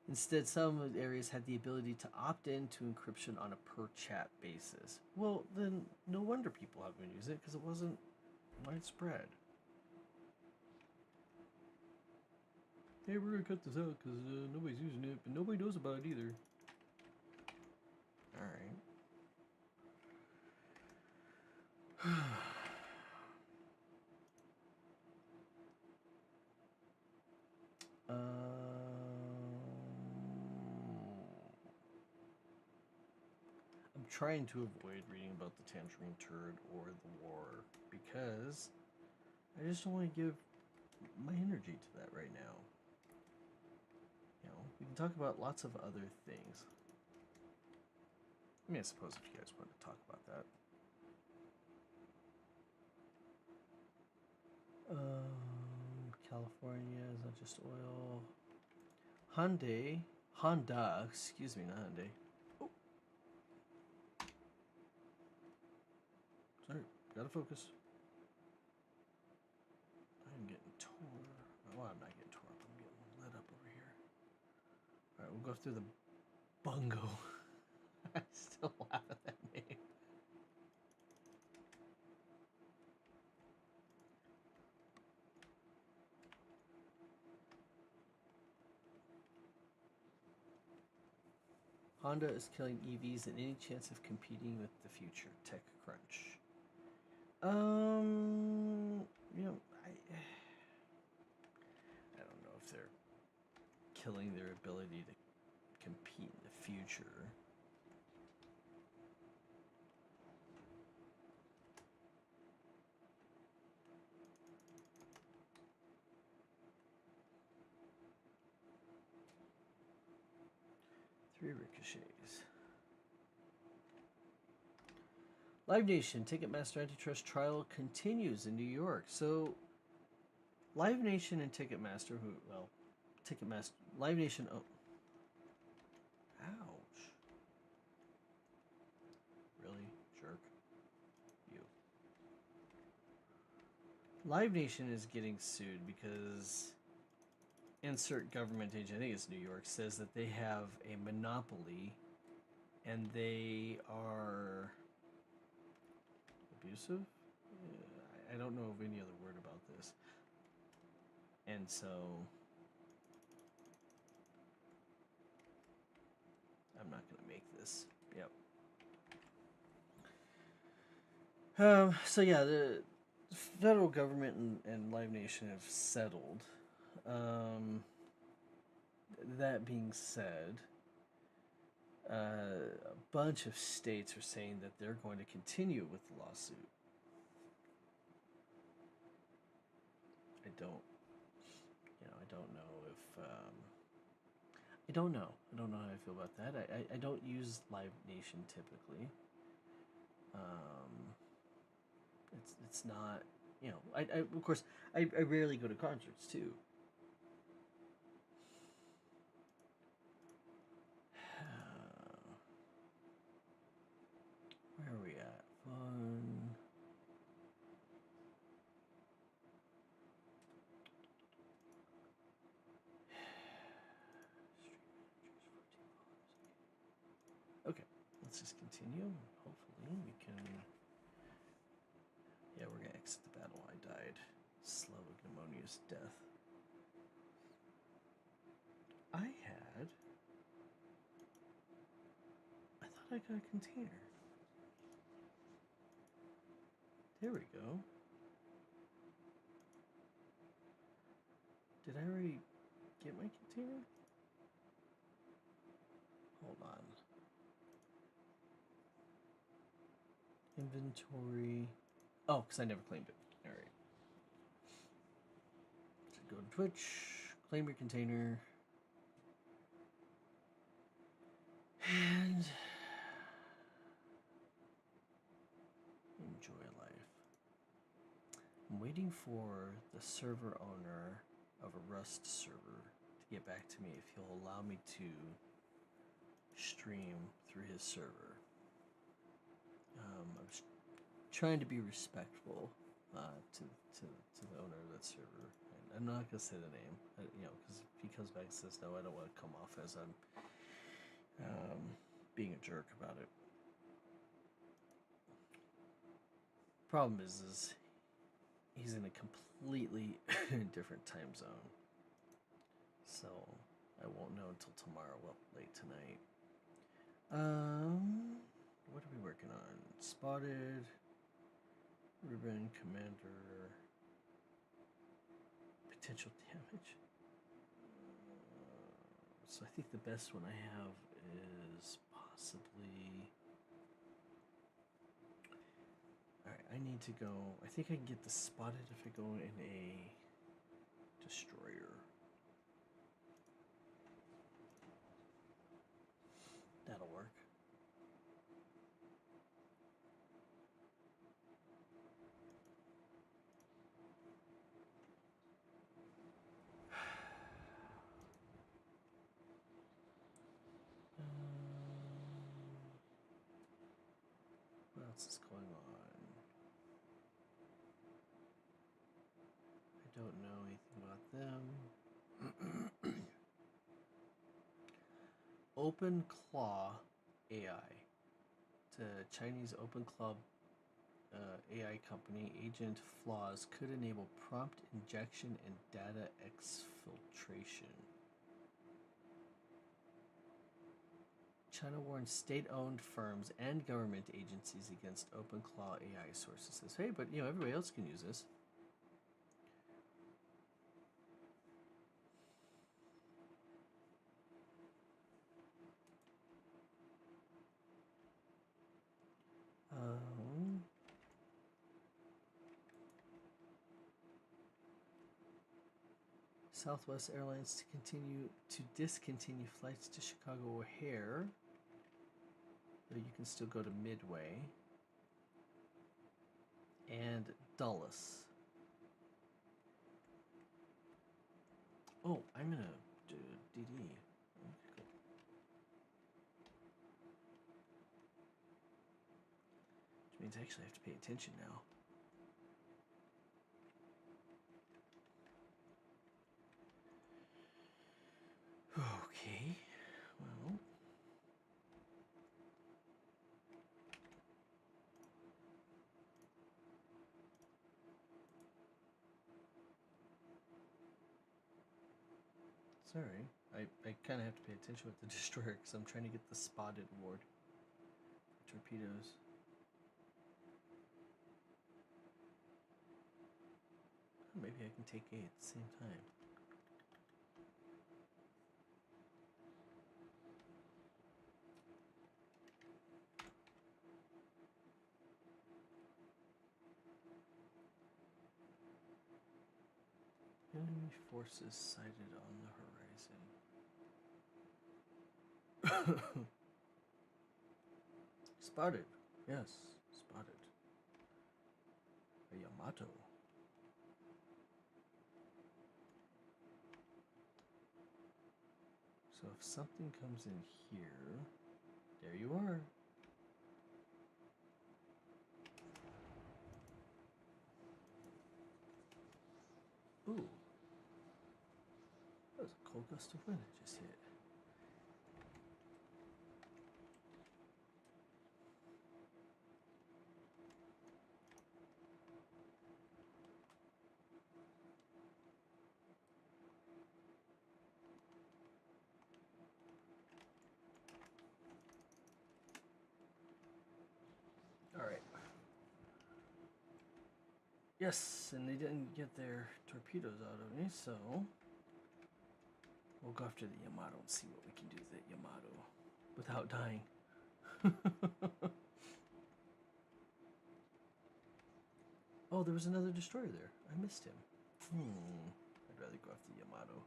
Instead, some areas had the ability to opt in to encryption on a per chat basis. Well, then no wonder people haven't been using it because it wasn't widespread. Hey, we're gonna cut this out because nobody's using it, but nobody knows about it either. All right. I'm trying to avoid reading about the Tangerine Turd or the war because I just don't want to give my energy to that right now. You know, we can talk about lots of other things. I mean, I suppose if you guys want to talk about that. California is not just oil. Honda, excuse me, not Hyundai. Oh. Sorry, gotta focus. I'm getting torn. Well, I'm not getting torn up, I'm getting lit up over here. Alright, we'll go through the bungo. I still laugh at that name. Honda is killing EVs and any chance of competing with the future. TechCrunch. You know, I don't know if they're killing their ability to compete in the future. Three ricochets. Live Nation Ticketmaster antitrust trial continues in New York. So, Live Nation and Ticketmaster, Ticketmaster, Live Nation. Oh, ouch! Really, jerk, you. Live Nation is getting sued because insert government agency, I think it's New York, says that they have a monopoly and they are abusive. I don't know of any other word about this. And so I'm not going to make this. Yep. So yeah, the federal government and Live Nation have settled. That being said, a bunch of states are saying that they're going to continue with the lawsuit. I don't know if I don't know. I don't know how I feel about that. I don't use Live Nation typically. It's not, you know, I of course I rarely go to concerts too. Where are we at? Fun. Okay, let's just continue. Hopefully we can. Yeah, we're gonna exit the battle. I died. Slow, ignominious death. I thought I got a container. There we go. Did I already get my container? Hold on. Inventory. Oh, because I never claimed it. All right. So go to Twitch, claim your container, and enjoy life. I'm waiting for the server owner of a Rust server to get back to me if he'll allow me to stream through his server. I was trying to be respectful to the owner of that server. And I'm not gonna say the name, because if he comes back and says no, I don't want to come off as I'm being a jerk about it. Problem is he's in a completely different time zone, so I won't know until tomorrow, well, late tonight. What are we working on? Spotted, Ribbon, Commander, potential damage. So I think the best one I have is possibly. Alright, I need to go. I think I can get the spotted if I go in a destroyer. That'll work. What else is going on? I don't know anything about them. Open Claw AI. It's a Chinese Open Claw AI company. Agent flaws could enable prompt injection and data exfiltration. China warns state-owned firms and government agencies against OpenClaw AI sources. Says, hey, but everybody else can use this. Southwest Airlines to discontinue flights to Chicago O'Hare, though you can still go to Midway. And Dulles. Oh, I'm gonna do DD. Okay, cool. Which means I actually have to pay attention now. Okay, well. Sorry, I kind of have to pay attention with the destroyer because I'm trying to get the spotted award. Torpedoes. Maybe I can take A at the same time. Enemy forces sighted on the horizon. Spotted. Yes, spotted. A Yamato. So if something comes in here, there you are. Ooh. That was a cold gust of wind it just hit. All right. Yes, and they didn't get their torpedoes out of me, so we'll go after the Yamato and see what we can do with that Yamato without dying. Oh, there was another destroyer there. I missed him. I'd rather go after the Yamato.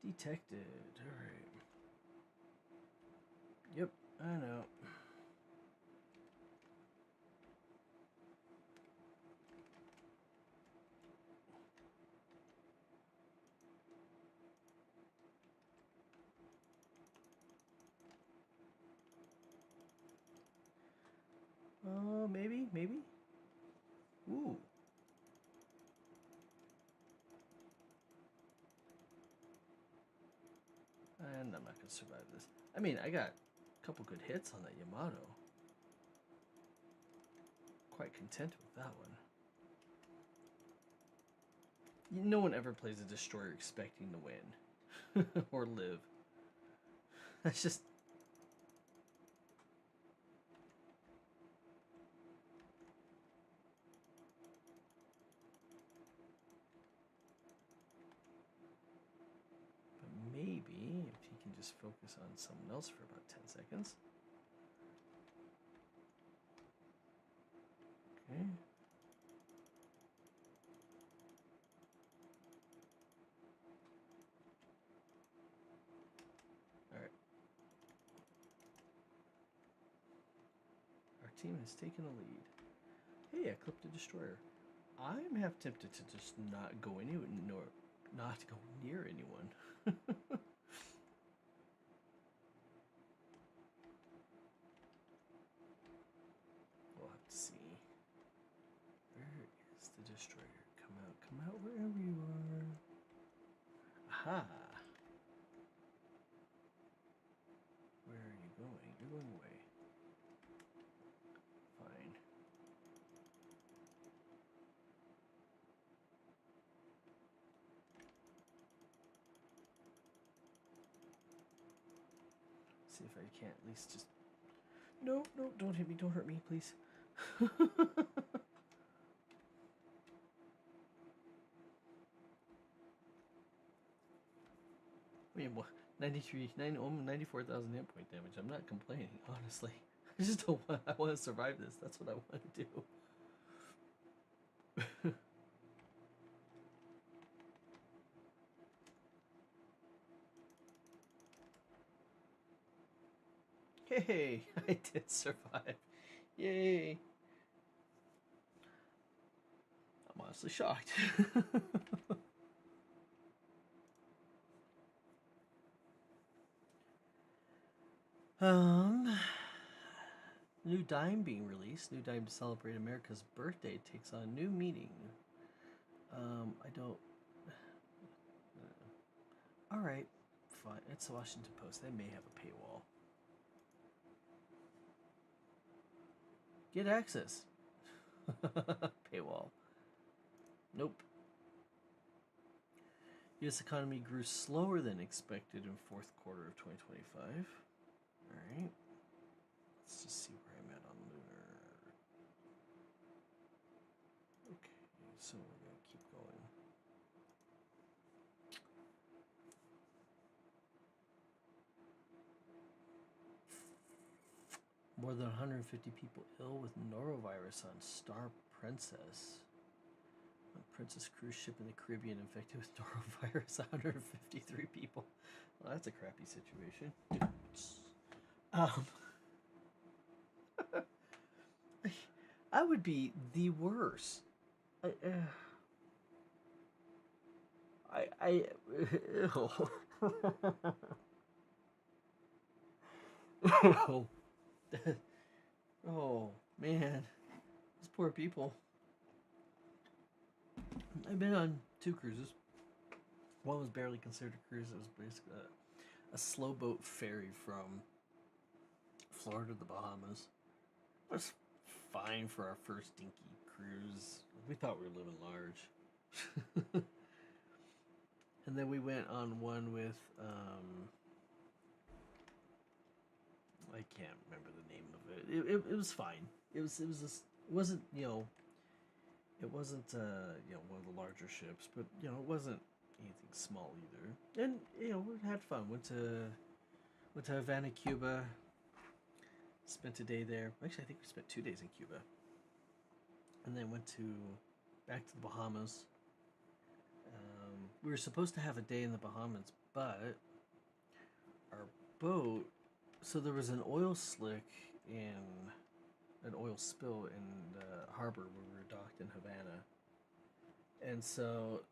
Detected. Alright. Yep, I know. Maybe? Ooh. And I'm not gonna survive this. I mean, I got a couple good hits on that Yamato. Quite content with that one. No one ever plays a destroyer expecting to win or live. That's just. But maybe if he can just focus on someone else for about 10 seconds. Okay. Alright. Our team has taken the lead. Hey, I clipped a destroyer. I'm half tempted to just not go anywhere, nor not go near anyone. We'll have to see. Where is the destroyer? Come out wherever you are. Aha! Where are you going? You're going away. Fine. See if I can't at least just. No, don't hit me, don't hurt me, please. I mean, what? 94,000 hit point damage. I'm not complaining, honestly. I just don't want. I want to survive this. That's what I want to do. Hey, I did survive. Yay. I'm honestly shocked. New dime being released. New dime to celebrate America's birthday takes on new meaning. I don't. All right, fine. It's the Washington Post. They may have a paywall. Get access. Paywall. Nope. U.S. economy grew slower than expected in fourth quarter of 2025. All right. Let's just see where I'm at on lunar. Okay, so we're gonna keep going. More than 150 people ill with norovirus on Star Princess. A Princess cruise ship in the Caribbean infected with norovirus. 153 people. Well, that's a crappy situation. I would be the worst. I oh man, those poor people. I've been on 2 cruises. One was barely considered a cruise. It was basically a slow boat ferry from Florida to the Bahamas. It was fine for our first dinky cruise. We thought we were living large. And then we went on one with I can't remember the name of it. It was fine. It was just, it wasn't, it wasn't one of the larger ships, but it wasn't anything small either. And we had fun. Went to Havana, Cuba. Spent a day there. Actually, I think we spent 2 days in Cuba, and then went back to the Bahamas. We were supposed to have a day in the Bahamas, but our boat. So there was an oil slick in an oil spill in the harbor where we were docked in Havana, and so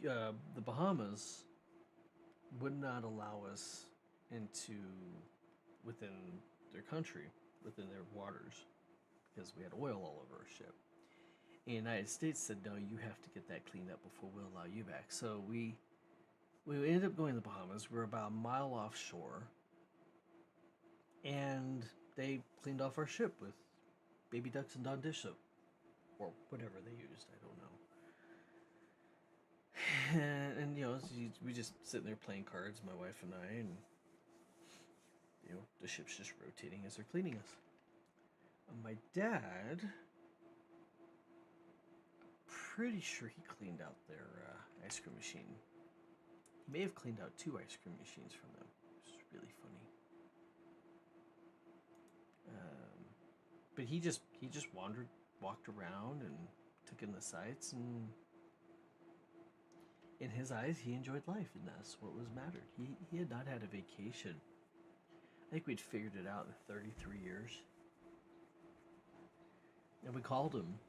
the Bahamas would not allow us into within their country, within their waters, because we had oil all over our ship. And the United States said, no, you have to get that cleaned up before we'll allow you back. So we ended up going to the Bahamas. We were about a mile offshore, and they cleaned off our ship with baby ducks and Dawn dish soap, or whatever they used. I don't know. And we just sitting there playing cards, my wife and I, and the ship's just rotating as they're cleaning us. My dad, pretty sure he cleaned out their ice cream machine. He may have cleaned out 2 ice cream machines from them. It's really funny. But he just walked around and took in the sights, and in his eyes, he enjoyed life, and that's what was mattered. He had not had a vacation. I think we'd figured it out in 33 years. And we called him.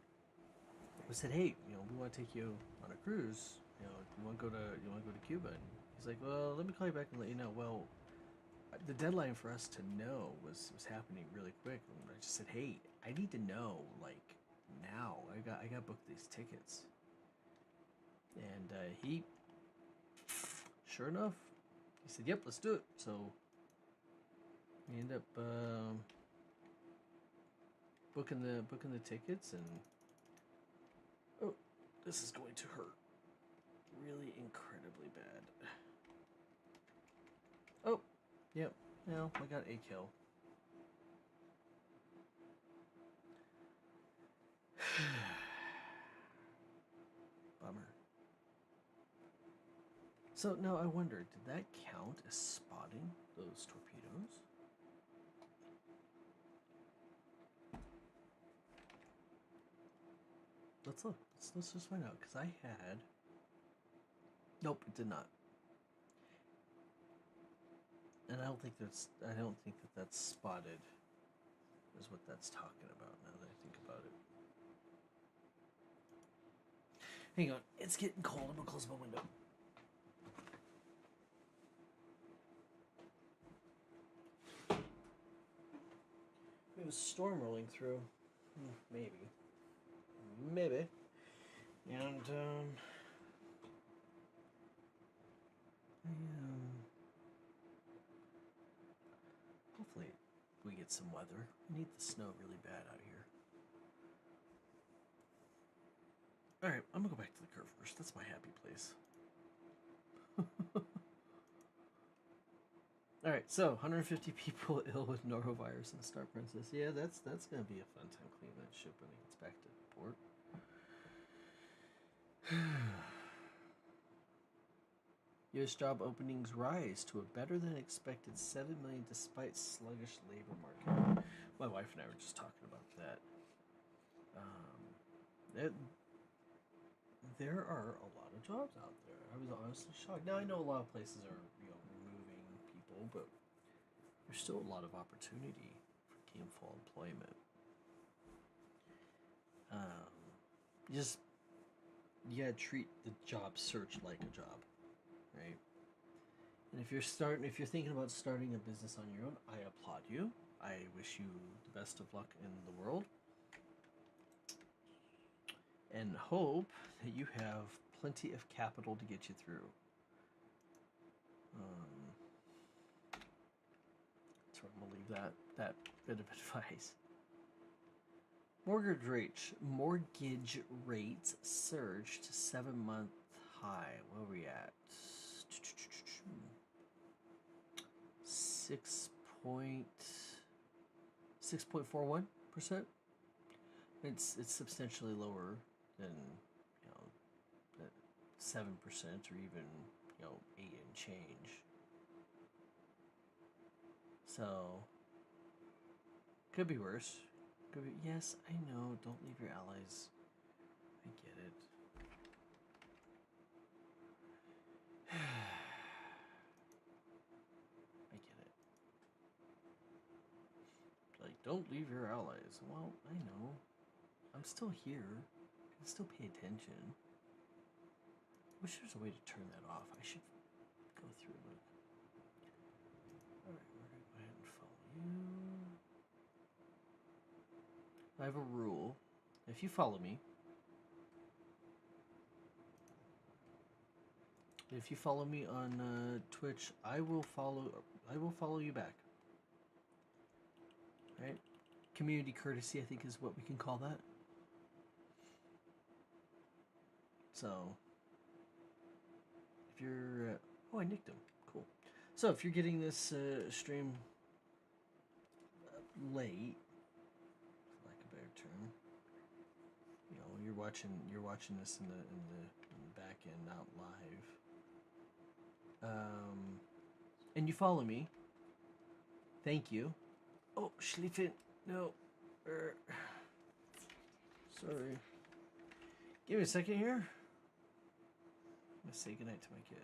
We said, "Hey, we want to take you on a cruise. You want to go to Cuba?" And he's like, "Well, let me call you back and let you know." Well, the deadline for us to know was happening really quick. And I just said, "Hey, I need to know like now. I got booked these tickets." And he, sure enough, he said, "Yep, let's do it." So we end up booking the tickets, and oh, this is going to hurt really incredibly bad. Oh, yep. Now I got a kill. Bummer. So now I wonder, did that count as spotting those torpedoes? Let's look. Let's just find out, because I had. Nope, it did not. And I don't think that that's spotted. Is what that's talking about. Now that I think about it. Hang on, it's getting cold. I'm gonna close my window. We have a storm rolling through. Maybe. And hopefully we get some weather. We need the snow really bad out here. Alright, I'm gonna go back to the curve first. That's my happy place. Alright, so 150 people ill with norovirus in Star Princess. Yeah, that's gonna be a fun time cleaning that ship when it gets back to port. U.S. job openings rise to a better than expected 7 million despite sluggish labor market. My wife and I were just talking about that. There are a lot of jobs out there. I was honestly shocked. Now I know a lot of places are removing people, but there's still a lot of opportunity for gainful employment. You gotta treat the job search like a job, right? And if you're thinking about starting a business on your own, I applaud you. I wish you the best of luck in the world, and hope that you have plenty of capital to get you through. So I'm gonna leave that bit of advice. Mortgage rates surged to 7-month high. Where are we at? 6.41%. It's substantially lower than 7% or even 8 and change. So could be worse. Could be, yes, I know. Don't leave your allies. I get it. I get it. Like, don't leave your allies. Well, I know. I'm still here. I can still pay attention. Wish there's a way to turn that off. I should go through and look. Alright, we're gonna go ahead and follow you. I have a rule. If you follow me, on Twitch, I will follow you back. Right? Community courtesy, I think, is what we can call that. So, if you're... oh, I nicked him. Cool. So, if you're getting this stream late, for lack of a better term, you're watching this in the back end, not live. And you follow me. Thank you. Oh, Schlieffen. No. Sorry. Give me a second here. I'm gonna say goodnight to my kid.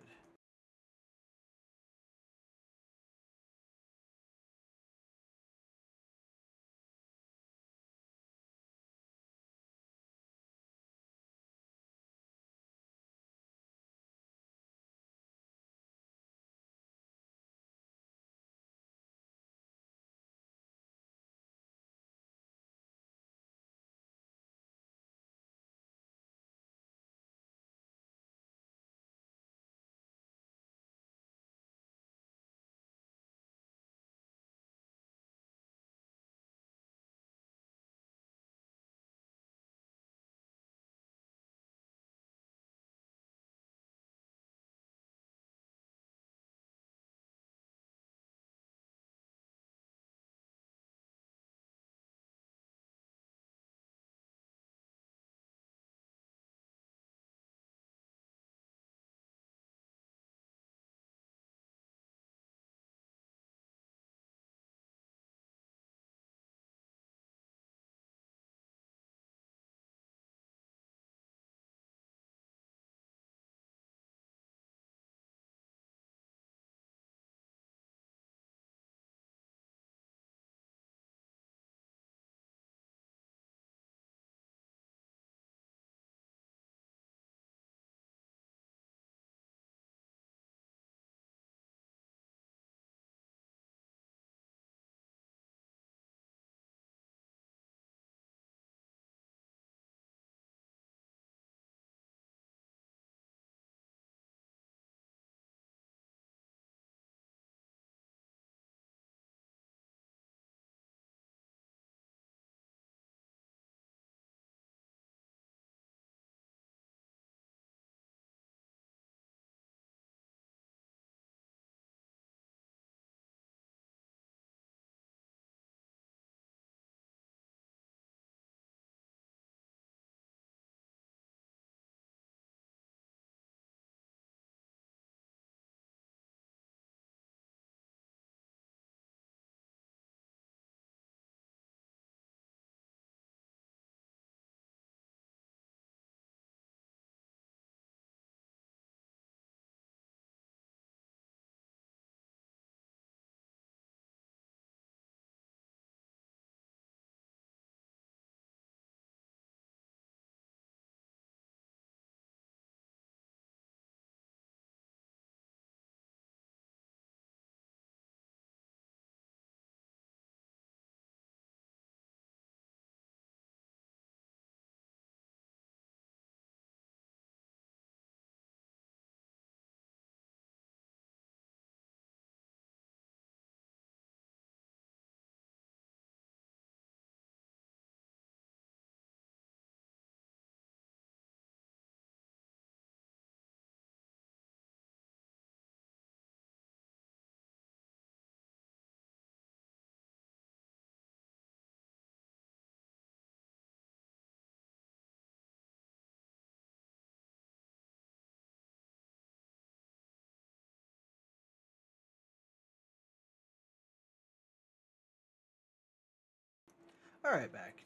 All right, back.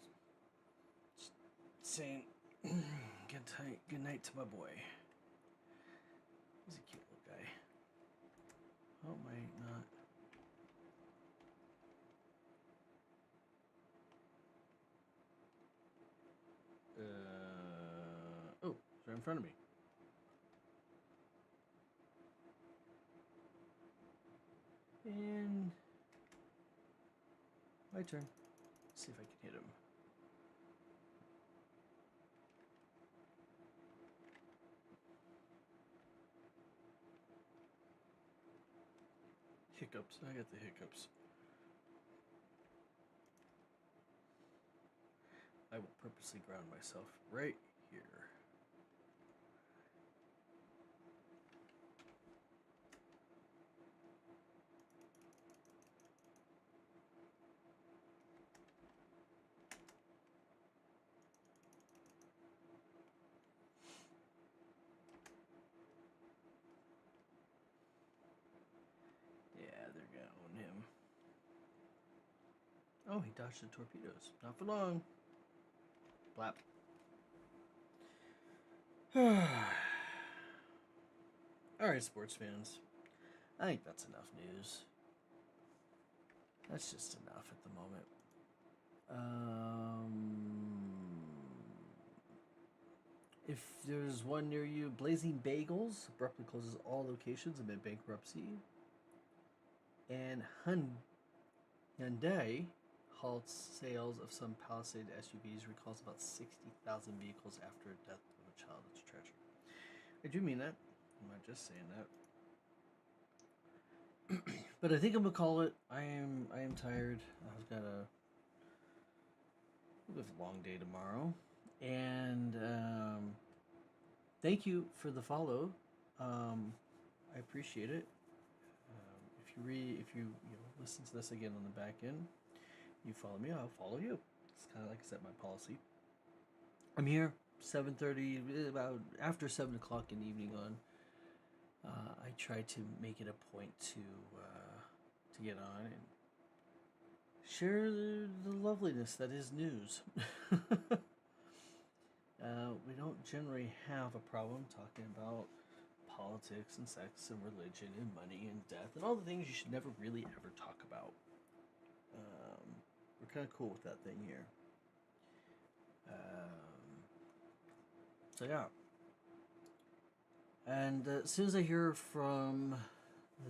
Just saying good night to my boy. He's a cute little guy. Oh, might not. Oh, it's right in front of me. And my turn. Let's see if I can hit him. Hiccups. I got the hiccups. I will purposely ground myself right here. Yeah, they're gonna own him. Oh, he dodged the torpedoes. Not for long. Blap. Alright, sports fans. I think that's enough news. That's just enough at the moment. If there's one near you, Blazing Bagels abruptly closes all locations amid bankruptcy. And Hyundai halts sales of some Palisade SUVs, recalls about 60,000 vehicles after the death of a child. It's tragic. I do mean that. I'm not just saying that. But I think I'm gonna call it. I am tired. I've got a long day tomorrow, and thank you for the follow. I appreciate it. If you listen to this again on the back end, you follow me, I'll follow you. It's kind of like I said, my policy. I'm here 7:30, about after 7 o'clock in the evening on. I try to make it a point to get on and share the loveliness that is news. We don't generally have a problem talking about politics and sex and religion and money and death and all the things you should never really ever talk about. We're kind of cool with that thing here. So yeah. And as soon as I hear from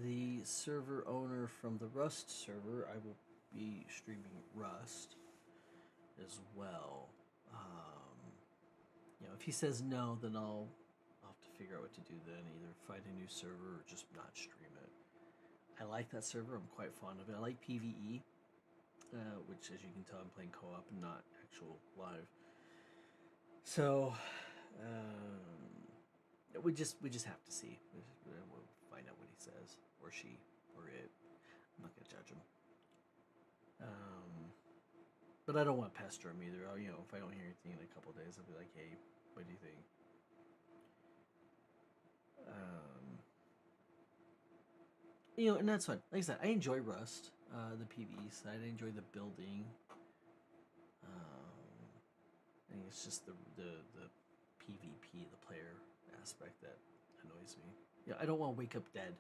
the server owner from the Rust server, I will be streaming Rust as well. If he says no, then I'll have to figure out what to do then. Either find a new server or just not stream it. I like that server. I'm quite fond of it. I like PvE, which, as you can tell, I'm playing co-op and not actual live. So we just have to see. We'll find out what he says, or she, or it. I'm not gonna judge him. But I don't want to pester him either. If I don't hear anything in a couple of days, I'll be like, hey, what do you think? And that's fun. Like I said, I enjoy Rust, the PvE side. I enjoy the building. I think it's just the PvP, the player aspect that annoys me. Yeah, I don't want to wake up dead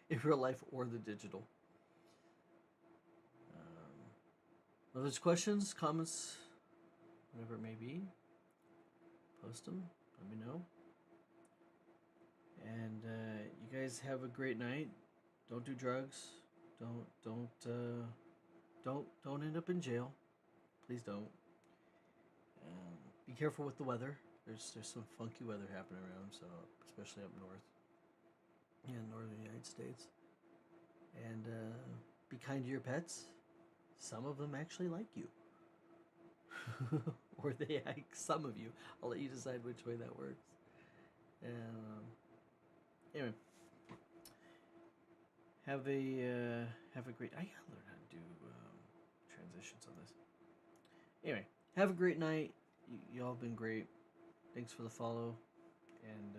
in real life or the digital. If there's questions, comments, whatever it may be, post them. Let me know. And you guys have a great night. Don't do drugs. Don't end up in jail. Please don't. Be careful with the weather. There's some funky weather happening around, so especially up north, northern United States. And be kind to your pets. Some of them actually like you. Or they like some of you. I'll let you decide which way that works. Anyway, have a great. I gotta learn how to do transitions on this. Anyway, have a great night. Y'all have been great. Thanks for the follow, and